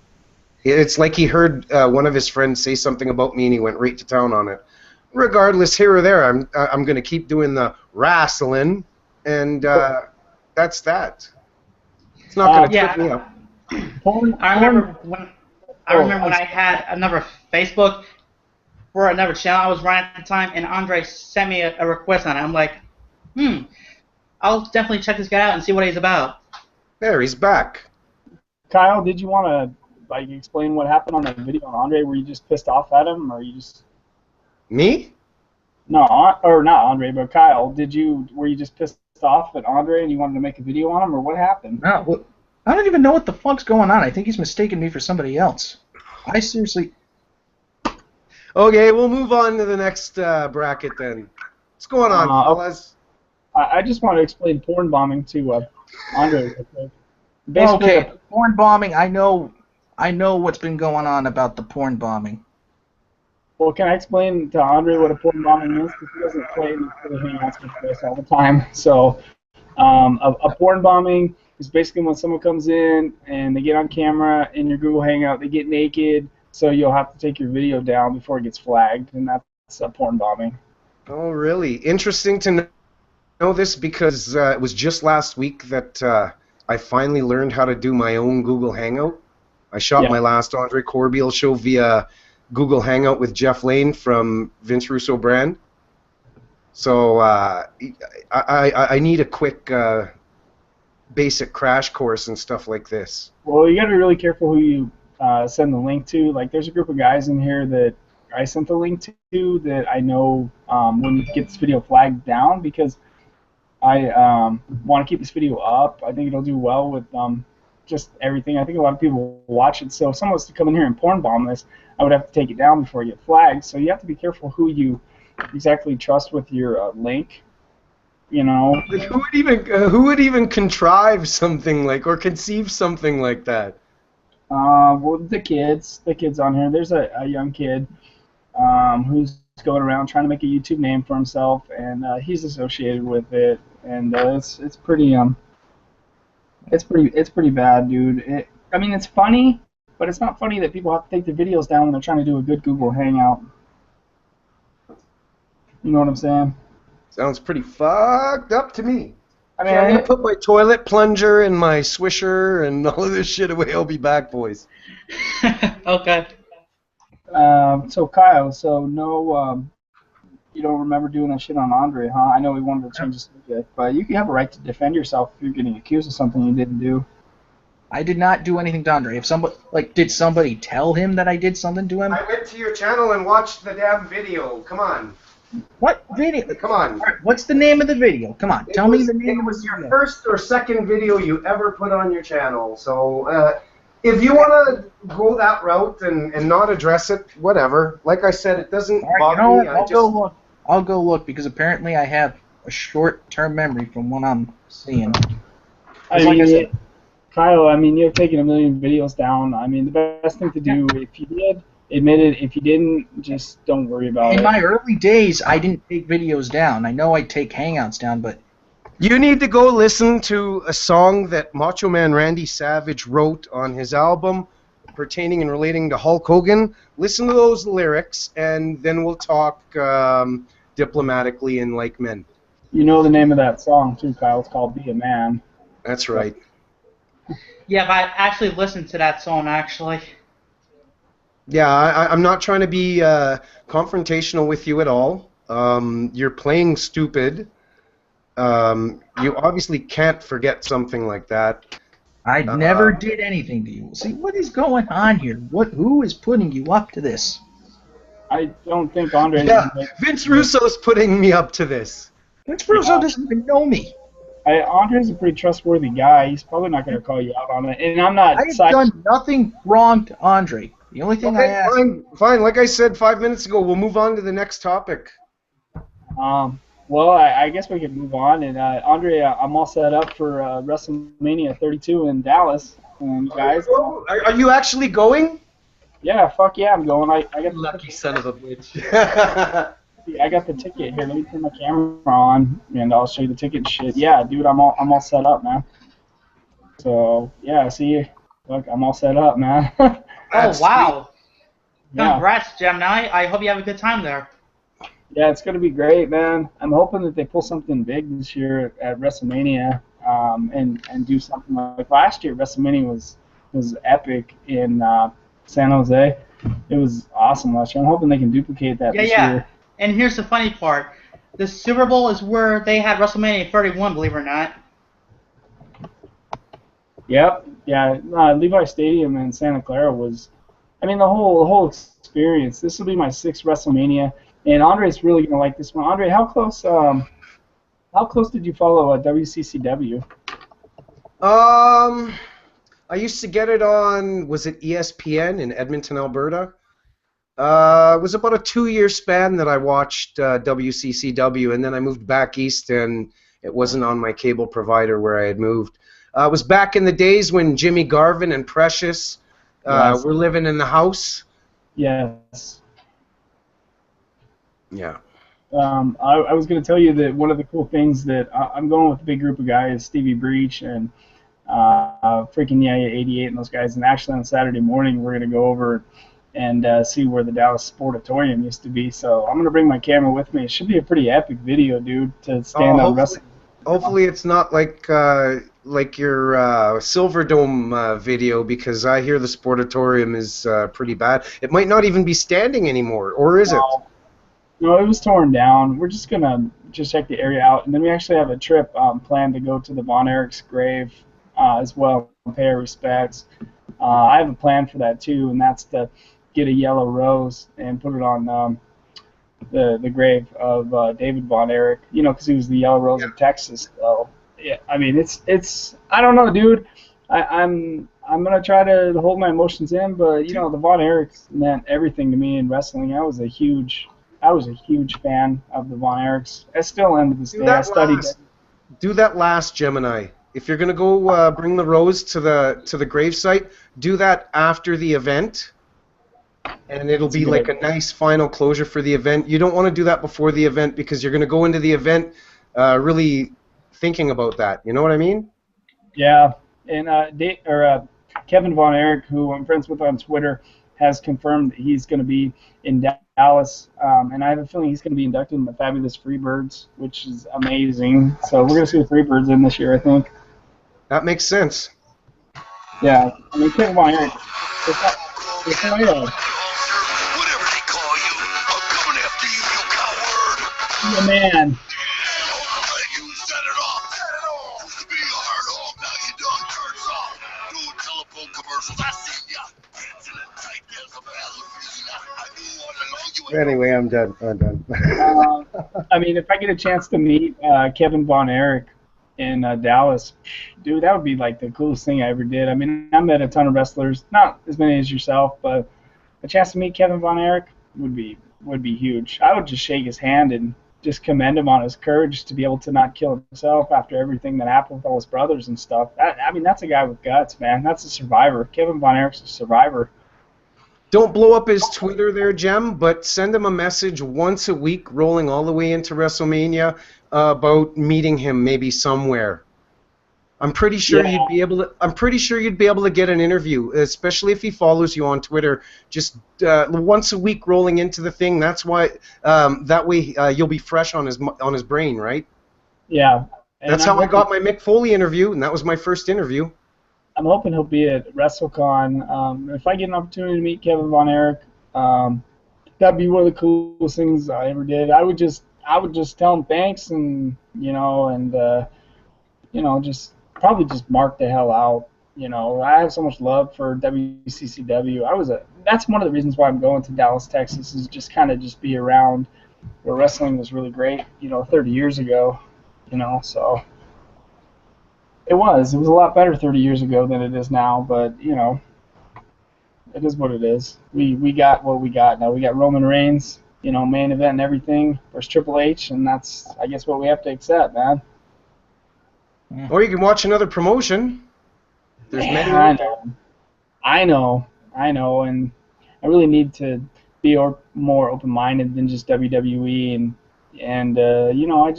It's like he heard one of his friends say something about me and he went right to town on it. Regardless, here or there, I'm going to keep doing the wrestling, and that's that. It's not going to trip me up.
I remember when I had another Facebook for another channel I was running at the time, and Andre sent me a request on it. I'm like, I'll definitely check this guy out and see what he's about.
There, he's back.
Kyle, did you want to explain what happened on that video on Andre? Were you just pissed off at him, or you just...
Me?
No, or not Andre, but Kyle. Were you just pissed off at Andre and you wanted to make a video on him, or what happened?
No, I don't even know what the fuck's going on. I think he's mistaken me for somebody else. I seriously...
Okay, we'll move on to the next bracket then. What's going on, fellas?
I just want to explain porn bombing to Andre. Basically,
okay, porn bombing. I know what's been going on about the porn bombing.
Well, can I explain to Andre what a porn bombing is? Because he doesn't play in the hangouts with us all the time. So, a porn bombing is basically when someone comes in and they get on camera in your Google Hangout, they get naked, so you'll have to take your video down before it gets flagged, and that's a porn bombing.
Oh, really? Interesting to know this because it was just last week that I finally learned how to do my own Google Hangout. I shot my last Andre Corbeil show via Google Hangout with Jeff Lane from Vince Russo Brand. So I need a quick basic crash course and stuff like this.
Well, you got to be really careful who you send the link to. Like, there's a group of guys in here that I sent the link to that I know wouldn't get this video flagged down because I want to keep this video up. I think it'll do well with just everything. I think a lot of people watch it. So if someone was to come in here and porn bomb this, I would have to take it down before you get flagged. So you have to be careful who you exactly trust with your link. You know.
Like, who would even contrive something like or conceive something like that?
Well, the kids on here. There's a young kid who's going around trying to make a YouTube name for himself, and he's associated with it, and it's pretty it's pretty bad, dude. I mean, it's funny, but it's not funny that people have to take their videos down when they're trying to do a good Google Hangout. You know what I'm saying?
Sounds pretty fucked up to me.
I mean,
So I'm gonna put my toilet plunger and my swisher and all of this shit away. I'll be back, boys.
Okay.
So Kyle, no, you don't remember doing that shit on Andre, huh? I know we wanted to change the subject, but you have a right to defend yourself if you're getting accused of something you didn't do.
I did not do anything to Andre. If somebody, did somebody tell him that I did something to him?
I went to your channel and watched the damn video. Come on.
What video?
Come on.
All right, what's the name of the video? Come on, tell me the name.
It was your first or second video you ever put on your channel. So if you want to go that route and not address it, whatever. Like I said, it doesn't bother
you know
me.
what? I'll go look because apparently I have a short-term memory from what I'm seeing.
I mean, like I said, Kyle, I mean, you've taken a million videos down. I mean, the best thing to do, if you did, admit it. If you didn't, just don't worry about it.
In my early days, I didn't take videos down. I know I take Hangouts down, but...
You need to go listen to a song that Macho Man Randy Savage wrote on his album pertaining and relating to Hulk Hogan. Listen to those lyrics, and then we'll talk diplomatically and like men.
You know the name of that song, too, Kyle. It's called Be a Man.
That's right.
Yeah, but I actually listened to that song, actually.
Yeah, I'm not trying to be confrontational with you at all. You're playing stupid. You obviously can't forget something like that.
I never did anything to you. See, what is going on here? Who is putting you up to this?
I don't think Andre...
Yeah, Vince Russo's putting me up to this.
Vince Russo doesn't even know me.
Andre's a pretty trustworthy guy. He's probably not going to call you out on it. And I'm not...
I have done nothing wrong to Andre. The only thing I asked...
Fine. Like I said 5 minutes ago, we'll move on to the next topic.
Well, I guess we can move on. And Andre, I'm all set up for WrestleMania 32 in Dallas. And guys,
are you actually going?
Yeah, fuck yeah, I'm going. I got
lucky son of a bitch.
I got the ticket here. Let me turn my camera on, and I'll show you the ticket and shit. Yeah, dude, I'm all set up, man. So yeah, see, look, I'm all set up, man.
Oh wow!
Yeah.
Congrats, Gemini. I hope you have a good time there.
Yeah, it's gonna be great, man. I'm hoping that they pull something big this year at WrestleMania, and do something like last year. WrestleMania was epic in San Jose. It was awesome last year. I'm hoping they can duplicate that this year.
And here's the funny part: the Super Bowl is where they had WrestleMania 31. Believe it or not.
Yep. Yeah. Levi Stadium in Santa Clara was. I mean, the whole experience. This will be my 6th WrestleMania. And Andre's really gonna like this one. Andre, how close did you follow WCCW?
I used to get it on, was it ESPN in Edmonton, Alberta? It was about a 2-year span that I watched WCCW, and then I moved back east, and it wasn't on my cable provider where I had moved. It was back in the days when Jimmy Garvin and Precious were living in the house.
Yes.
Yeah.
I was going to tell you that one of the cool things that I'm going with a big group of guys, Stevie Breach and freaking Yeah 88 and those guys, and actually on Saturday morning we're going to go over and see where the Dallas Sportatorium used to be. So I'm going to bring my camera with me. It should be a pretty epic video, dude, to stand on wrestling.
Hopefully it's not like your Silver Dome video, because I hear the Sportatorium is pretty bad. It might not even be standing anymore, or is it?
No, it was torn down. We're just gonna check the area out, and then we actually have a trip planned to go to the Von Erich's grave as well and pay our respects. I have a plan for that too, and that's to get a yellow rose and put it on the grave of David Von Erich. You know, because he was the Yellow Rose of Texas. So yeah, I mean it's I don't know, dude. I'm gonna try to hold my emotions in, but you know the Von Erichs meant everything to me in wrestling. I was a huge fan of the Von Erichs. I still am to this
Do
day. I
that
studied it.
last. Do that last, Gemini. If you're gonna go bring the rose to the gravesite, do that after the event, and it'll
It's a
be
good
like a
idea.
nice final closure for the event. You don't want to do that before the event because you're gonna go into the event really thinking about that. You know what I mean?
Yeah, and Kevin Von Erich, who I'm friends with on Twitter, has confirmed that he's going to be in Dallas, and I have a feeling he's going to be inducted in the Fabulous Freebirds, which is amazing. So we're going to see the Freebirds in this year, I think.
That makes sense.
Yeah, I mean Kevin Von Erich. It's not,
Whatever they call you, I'm coming after you, you coward!
he's a man.
You set it off! Used to be a hard hog, now you done turns off! Doing telephone commercials, I seen ya! Dancing in tight as a ballerina! I knew all along you ain't
Anyway, I'm done. I'm done.
I mean, if I get a chance to meet Kevin Von Erich in Dallas, dude, that would be like the coolest thing I ever did. I mean, I met a ton of wrestlers, not as many as yourself, but a chance to meet Kevin Von Erich would be huge. I would just shake his hand and just commend him on his courage to be able to not kill himself after everything that happened with all his brothers and stuff. I mean, that's a guy with guts, man. That's a survivor. Kevin Von Erich's a survivor.
Don't blow up his Twitter there, Jem, but send him a message once a week, rolling all the way into WrestleMania, about meeting him maybe somewhere. I'm pretty sure
Yeah.
you'd be able to. I'm pretty sure you'd be able to get an interview, especially if he follows you on Twitter. Just once a week, rolling into the thing. That's why. That way, you'll be fresh on his brain, right?
Yeah. And
That's how I got my Mick Foley interview, and that was my first interview.
I'm hoping he'll be at WrestleCon. If I get an opportunity to meet Kevin Von Erich, that'd be one of the coolest things I ever did. I would just tell him thanks and just probably just mark the hell out. I have so much love for WCCW. That's one of the reasons why I'm going to Dallas, Texas, is just kind of just be around where wrestling was really great, 30 years ago, so. It was a lot better 30 years ago than it is now, but it is what it is. We got what we got now. We got Roman Reigns, main event and everything versus Triple H, and that's I guess what we have to accept, man.
Or you can watch another promotion. There's many.
I know, and I really need to be more open-minded than just WWE, and I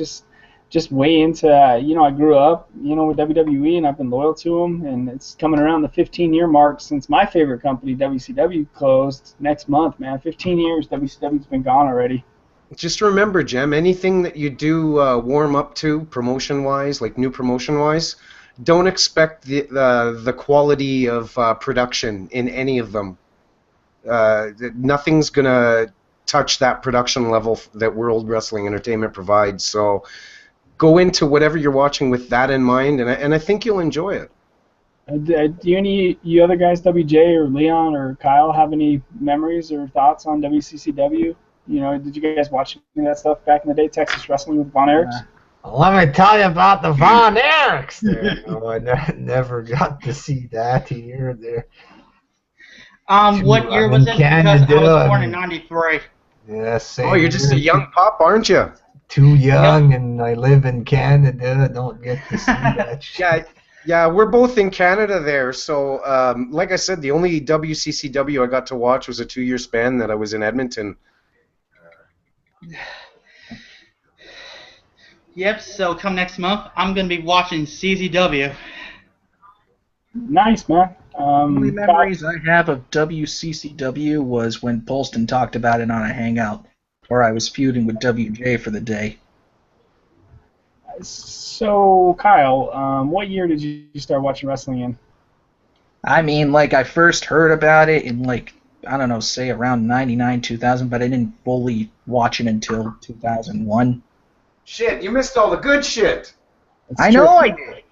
just way into, I grew up, with WWE, and I've been loyal to them, and it's coming around the 15-year mark since my favorite company, WCW, closed next month, man. 15 years, WCW's been gone already.
Just remember, Jem, anything that you do warm up to promotion-wise, like new promotion-wise, don't expect the quality of production in any of them. Nothing's going to touch that production level that World Wrestling Entertainment provides, so go into whatever you're watching with that in mind, and I think you'll enjoy it.
Do you other guys, WJ or Leon or Kyle, have any memories or thoughts on WCCW? Did you guys watch any of that stuff back in the day, Texas Wrestling with Von Erichs?
Let me tell you about the Von Erichs there. No, I never got to see that here. There.
What year was it? Because I was born in '93.
Yeah, same.
Oh, you're just a young pup, aren't you?
Too young, and I live in Canada. Don't get to see that shit.
Yeah, we're both in Canada there. So, like I said, the only WCCW I got to watch was a 2-year span that I was in Edmonton.
Yep, so come next month, I'm going to be watching CZW.
Nice, man.
The only memories I have of WCCW was when Polston talked about it on a hangout, where I was feuding with WJ for the day.
So, Kyle, what year did you start watching wrestling in?
I mean, I first heard about it in, I don't know, say around 99, 2000, but I didn't fully watch it until 2001.
Shit, you missed all the good shit.
I know I did.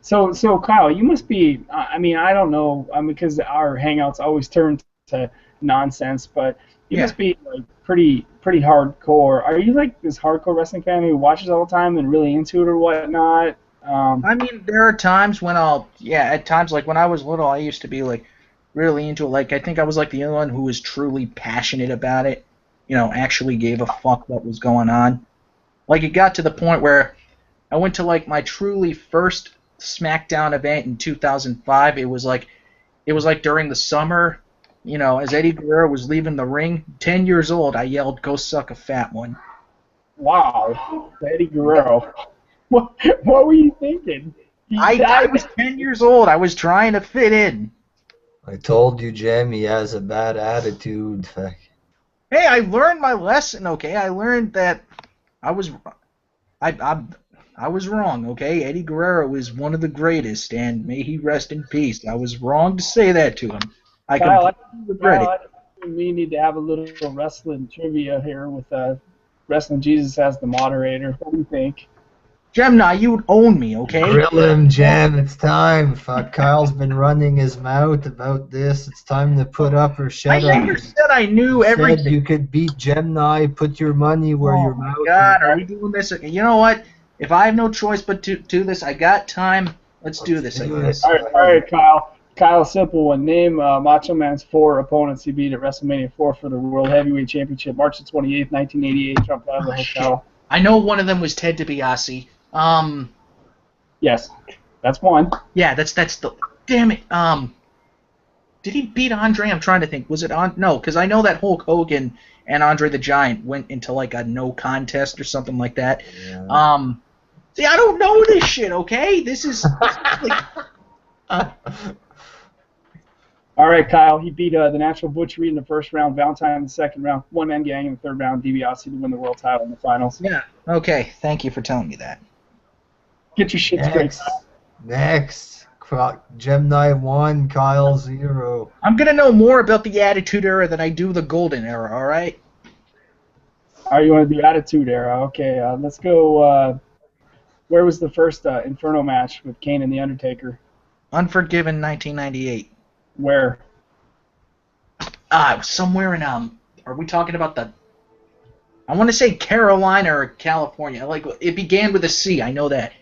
So Kyle, you must be. I don't know. Because our hangouts always turn to nonsense, but you must be pretty hardcore. Are you this hardcore wrestling fan who watches all the time and really into it or whatnot?
I mean, there are times when at times, like when I was little, I used to be like really into it. Like, I think I was like the only one who was truly passionate about it, actually gave a fuck what was going on. Like, it got to the point where I went to like my truly first SmackDown event in 2005. It was like during the summer, as Eddie Guerrero was leaving the ring, 10 years old, I yelled, "Go suck a fat one."
Wow, Eddie Guerrero. What were you thinking?
I was 10 years old. I was trying to fit in.
I told you, Jim, he has a bad attitude.
Hey, I learned my lesson, okay? I learned that I was I was wrong, okay? Eddie Guerrero is one of the greatest, and may he rest in peace. I was wrong to say that to him. I completely regret it.
We need to have a little wrestling trivia here with Wrestling Jesus as the moderator. What do you think?
Gemini, you would own me, okay?
Grill him, Jem. It's time. Fuck, Kyle's been running his mouth about this. It's time to put up or shut up.
I never said I knew everything.
Said you could beat Gemini. Put your money where your mouth is.
Oh, God, are we doing this? You know what? If I have no choice but to do this, I got time. Let's do this.
All right, Kyle. Kyle, simple one. Name Macho Man's 4 opponents he beat at WrestleMania 4 for the World Heavyweight Championship, March the 28th, 1988, Trump Plaza Hotel.
I know one of them was Ted DiBiase.
Yes, that's one.
Yeah, that's the. Damn it. Did he beat Andre? I'm trying to think. Was it on? No, because I know that Hulk Hogan and Andre the Giant went into like a no contest or something like that. Yeah. See, I don't know this shit. Okay, this is like.
All right, Kyle. He beat the Natural Butch Reed in the first round, Valentine in the second round, One Man Gang in the third round, DiBiase to win the world title in the finals.
Yeah. Okay. Thank you for telling me that.
Get your shit straight.
Next. Gemini 1, Kyle 0.
I'm gonna know more about the Attitude Era than I do the Golden Era. All right.
All right, you want to do Attitude Era? Okay. Let's go. Where was the first Inferno match with Kane and the Undertaker?
Unforgiven, 1998.
Where?
It was somewhere in Are we talking about the? I want to say Carolina or California. Like it began with a C. I know that.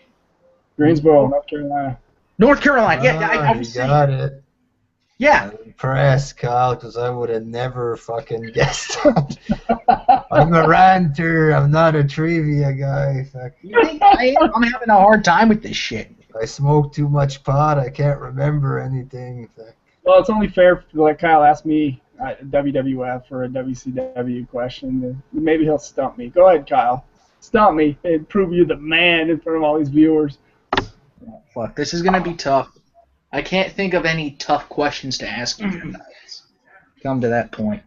Greensboro, North Carolina.
North Carolina. Yeah, I was saying.
Got it.
Yeah.
I'm impressed, Kyle, because I would have never fucking guessed that. I'm a ranter. I'm not a trivia guy. Fuck.
You think I am? I'm having a hard time with this shit.
I smoke too much pot. I can't remember anything. Fuck.
Well, it's only fair to let Kyle ask me WWF or a WCW question. Maybe he'll stump me. Go ahead, Kyle. Stump me and prove you're the man in front of all these viewers.
Oh, fuck, this is gonna be tough. I can't think of any tough questions to ask you. Come to that point.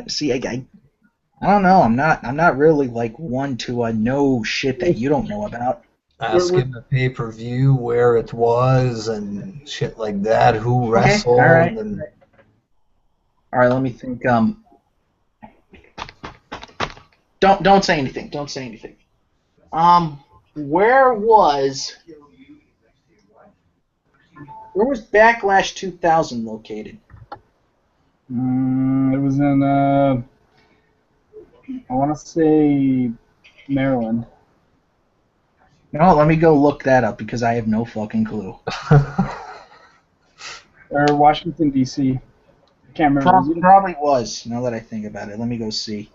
See, I don't know. I'm not really like one to know shit that you don't know about.
Ask him a pay-per-view, where it was, and shit like that. Who wrestled?
All right.
And...
All right. Let me think. Don't say anything. Don't say anything. Where was Backlash 2000 located?
It was in I want to say Maryland.
No, let me go look that up because I have no fucking clue.
Or Washington, D.C. I can't remember.
Probably was, now that I think about it. Let me go see.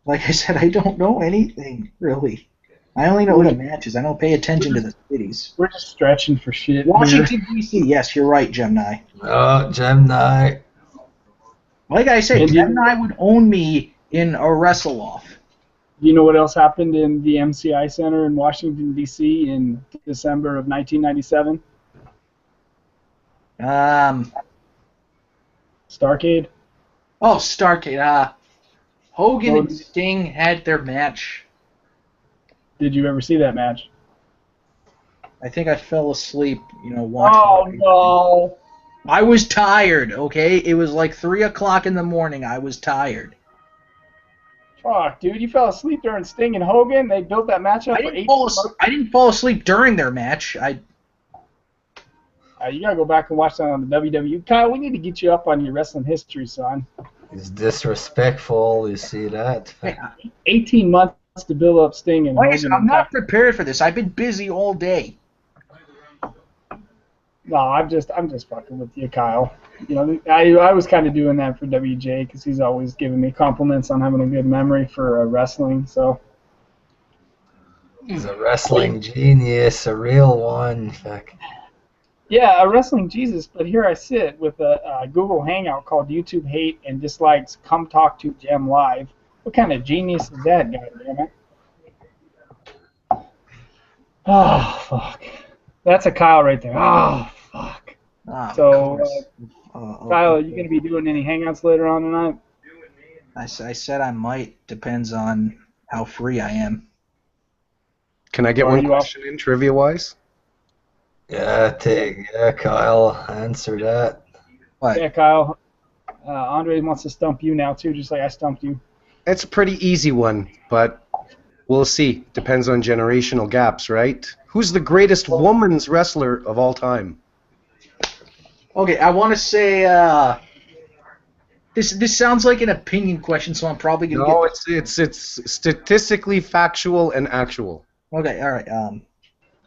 Like I said, I don't know anything, really. I only know the matches. I don't pay attention to the cities.
We're just stretching for shit.
Washington, D.C. Yes, you're right, Gemini.
Oh, Gemini.
Like I said, Gemini would own me in a wrestle-off.
You know what else happened in the MCI Center in Washington, D.C. in December of 1997? Starrcade?
Oh, Starrcade. Hogan and Sting had their match.
Did you ever see that match?
I think I fell asleep, watching.
Oh, no.
I was tired, okay? It was like 3 o'clock in the morning. I was tired.
Fuck, dude, you fell asleep during Sting and Hogan? They built that match up for 8 months?
I didn't fall asleep during their match.
You gotta go back and watch that on the WWE. Kyle, we need to get you up on your wrestling history, son.
He's disrespectful, you see that?
18 months to build up Sting and
Like I
Hogan.
said, I'm not prepared for this. I've been busy all day.
No, I'm just fucking with you, Kyle. You know, I was kind of doing that for WJ because he's always giving me compliments on having a good memory for wrestling. So
He's a wrestling genius, a real one. Fuck.
yeah, a wrestling Jesus. But here I sit with a Google Hangout called YouTube Hate and Dislikes Come Talk to Gem Live. What kind of genius is that, goddammit? Oh fuck. That's a Kyle right there. Oh fuck.
Ah,
So, Kyle, are
okay.
you going to be doing any hangouts later on tonight?
I said I might. Depends on how free I am.
Can I get
Or are
one
you off?
question in trivia-wise?
Yeah, Kyle, answer that.
What?
Yeah, Kyle. Andre wants to stump you now, too, just like I stumped you.
It's a pretty easy one, but we'll see. Depends on generational gaps, right? Who's the greatest women's wrestler of all time?
Okay, I want to say this sounds like an opinion question, so I'm probably gonna
No,
get.
it's statistically factual and actual.
Okay, all right.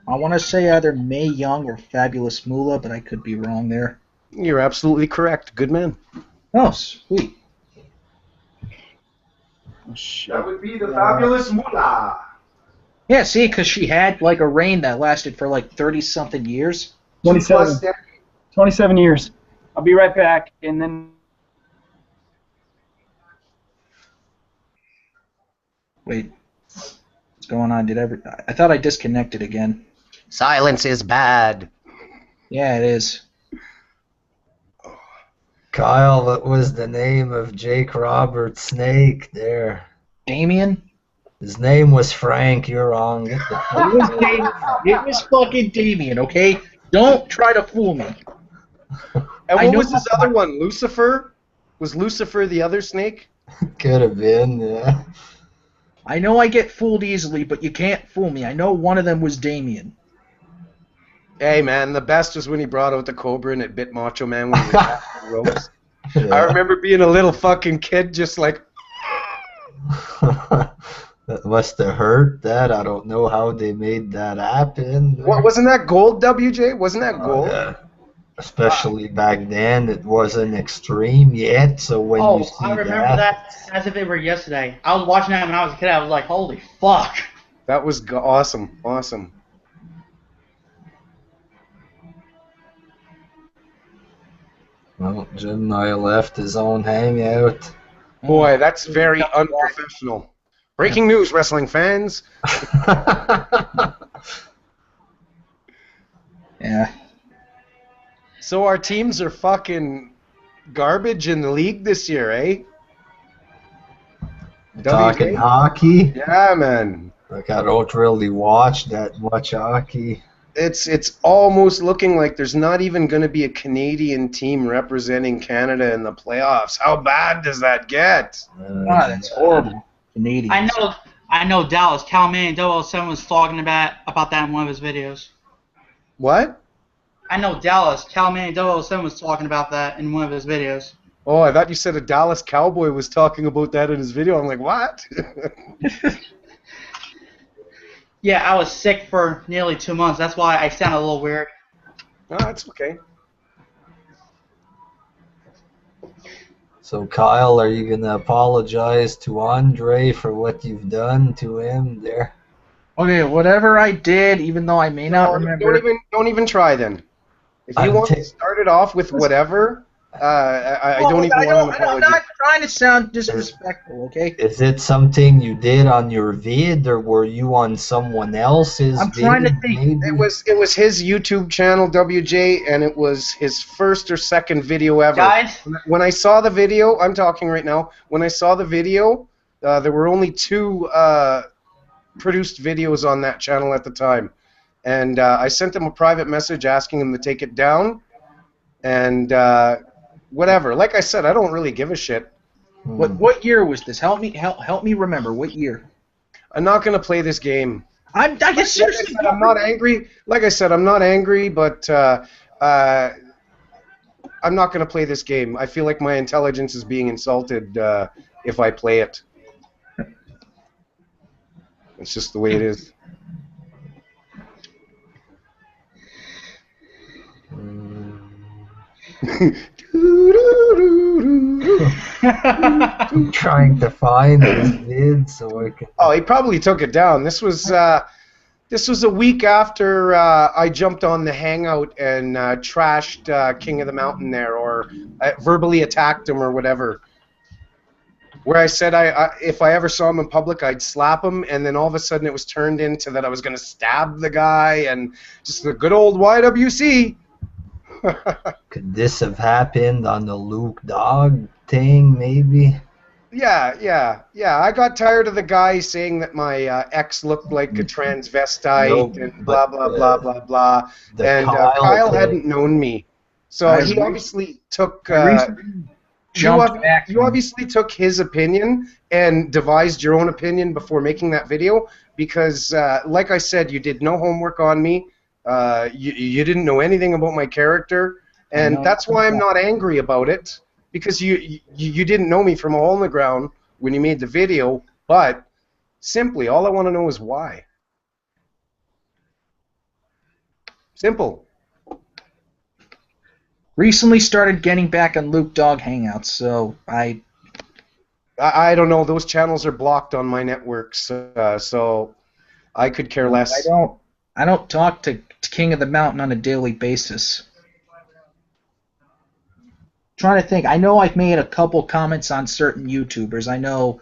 I want to say either Mae Young or Fabulous Moolah, but I could be wrong there.
You're absolutely correct. Good man.
Oh, sweet.
Oh, shit.
That would be the Fabulous Moolah.
Yeah, see, because she had like a reign that lasted for like 30-something years.
27. 27 years. I'll be right back, and then...
Wait, what's going on? I thought I disconnected again.
Silence is bad.
Yeah, it is.
Kyle, what was the name of Jake Roberts' snake there?
Damien?
His name was Frank. You're wrong. Get the
It was Damien. It was fucking Damien, okay? Don't try to fool me.
And
I
what
know
was his other one? Lucifer? Was Lucifer the other snake?
Could have been, yeah.
I know I get fooled easily, but you can't fool me. I know one of them was Damien.
Hey, man, the best was when he brought out the Cobra and it bit Macho Man when he was back on the ropes.
Yeah.
I remember being a little fucking kid just like...
That must have hurt that. I don't know how they made that happen.
What, wasn't that gold, WJ? Wasn't that gold?
Yeah. Especially back then, it wasn't extreme yet, so when you see
I remember that as if it were yesterday. I was watching that when I was a kid. I was like, holy fuck.
That was awesome. Awesome.
Well, Jim Nye left his own hangout.
Boy, that's very unprofessional. Breaking news, wrestling fans.
Yeah.
So our teams are fucking garbage in the league this year, eh?
Talking
WJ?
hockey?
Yeah, man.
Like, I don't really watch that much hockey.
It's almost looking like there's not even going to be a Canadian team representing Canada in the playoffs. How bad does that get?
Ah, that's horrible. Canadians.
I know Dallas. Calman 007 was talking about that in one of his videos.
What?
I know Dallas. Calman 007 was talking about that in one of his videos.
Oh, I thought you said a Dallas Cowboy was talking about that in his video. I'm like, what?
Yeah, I was sick for nearly 2 months. That's why I sound a little weird.
No, that's okay.
So, Kyle, are you going to apologize to Andre for what you've done to him there?
Okay, whatever I did, even though I may not remember.
Don't even try then. If you want to start it off with whatever, I don't even want an apology.
I'm not trying to sound disrespectful, okay?
Is it something you did on your vid, or were you on someone else's
I'm
vid?
trying to think.
Maybe?
It was his YouTube channel, WJ, and it was his first or second video ever.
Guys,
When I saw the video, I'm talking right now. When I saw the video, there were only 2 produced videos on that channel at the time, and I sent him a private message asking him to take it down, and whatever. Like I said, I don't really give a shit.
What year was this? Help me remember. What year?
I'm not gonna play this game.
I guess seriously.
Like I said, I'm not angry. Like I said, I'm not angry, but I'm not gonna play this game. I feel like my intelligence is being insulted if I play it. It's just the way it is.
I'm trying to find this vid so I can.
Oh, he probably took it down. This was a week after I jumped on the Hangout and trashed King of the Mountain there, or verbally attacked him or whatever. Where I said if I ever saw him in public, I'd slap him, and then all of a sudden it was turned into that I was going to stab the guy, and just the good old YWC.
Could this have happened on the Luke Dog thing, maybe?
Yeah. I got tired of the guy saying that my ex looked like a transvestite and blah, blah, blah, blah, blah. And Kyle hadn't known me. So he obviously took... You obviously took his opinion and devised your own opinion before making that video because, like I said, you did no homework on me. You didn't know anything about my character, and that's why I'm not angry about it, because you didn't know me from a hole in the ground when you made the video, but simply, all I want to know is why. Simple.
Recently started getting back on Luke Dog Hangouts, so I
don't know. Those channels are blocked on my networks, so I could care less.
I don't talk to King of the Mountain on a daily basis. Trying to think. I know I've made a couple comments on certain YouTubers. I know,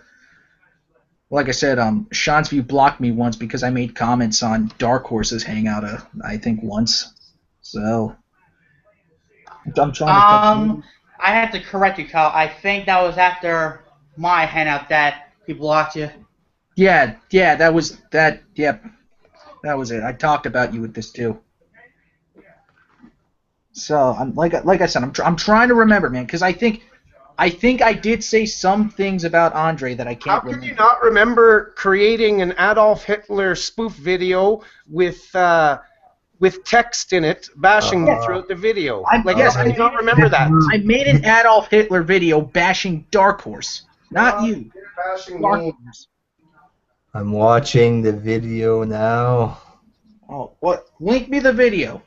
like I said, Sean's View blocked me once because I made comments on Dark Horse's Hangout, I think once. So I'm trying to
I have to correct you, Kyle. I think that was after my hangout that he blocked you.
Yeah, that was that. Yep, that was it. I talked about you with this too. So I'm like I said, I'm trying to remember, man, because I think I did say some things about Andre that I can't remember.
How can you not remember creating an Adolf Hitler spoof video with text in it bashing me throughout the video? I do not remember that.
I made an Adolf Hitler video bashing Dark Horse, not you.
Bashing
Dark
me.
Horse.
I'm watching the video now.
Oh, what? Link me the video.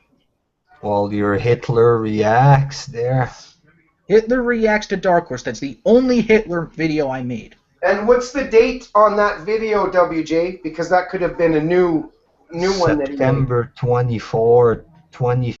While your Hitler reacts there.
Hitler reacts to Dark Horse. That's the only Hitler video I made.
And what's the date on that video, WJ? Because that could have been a new one that he made.
September 24, 20.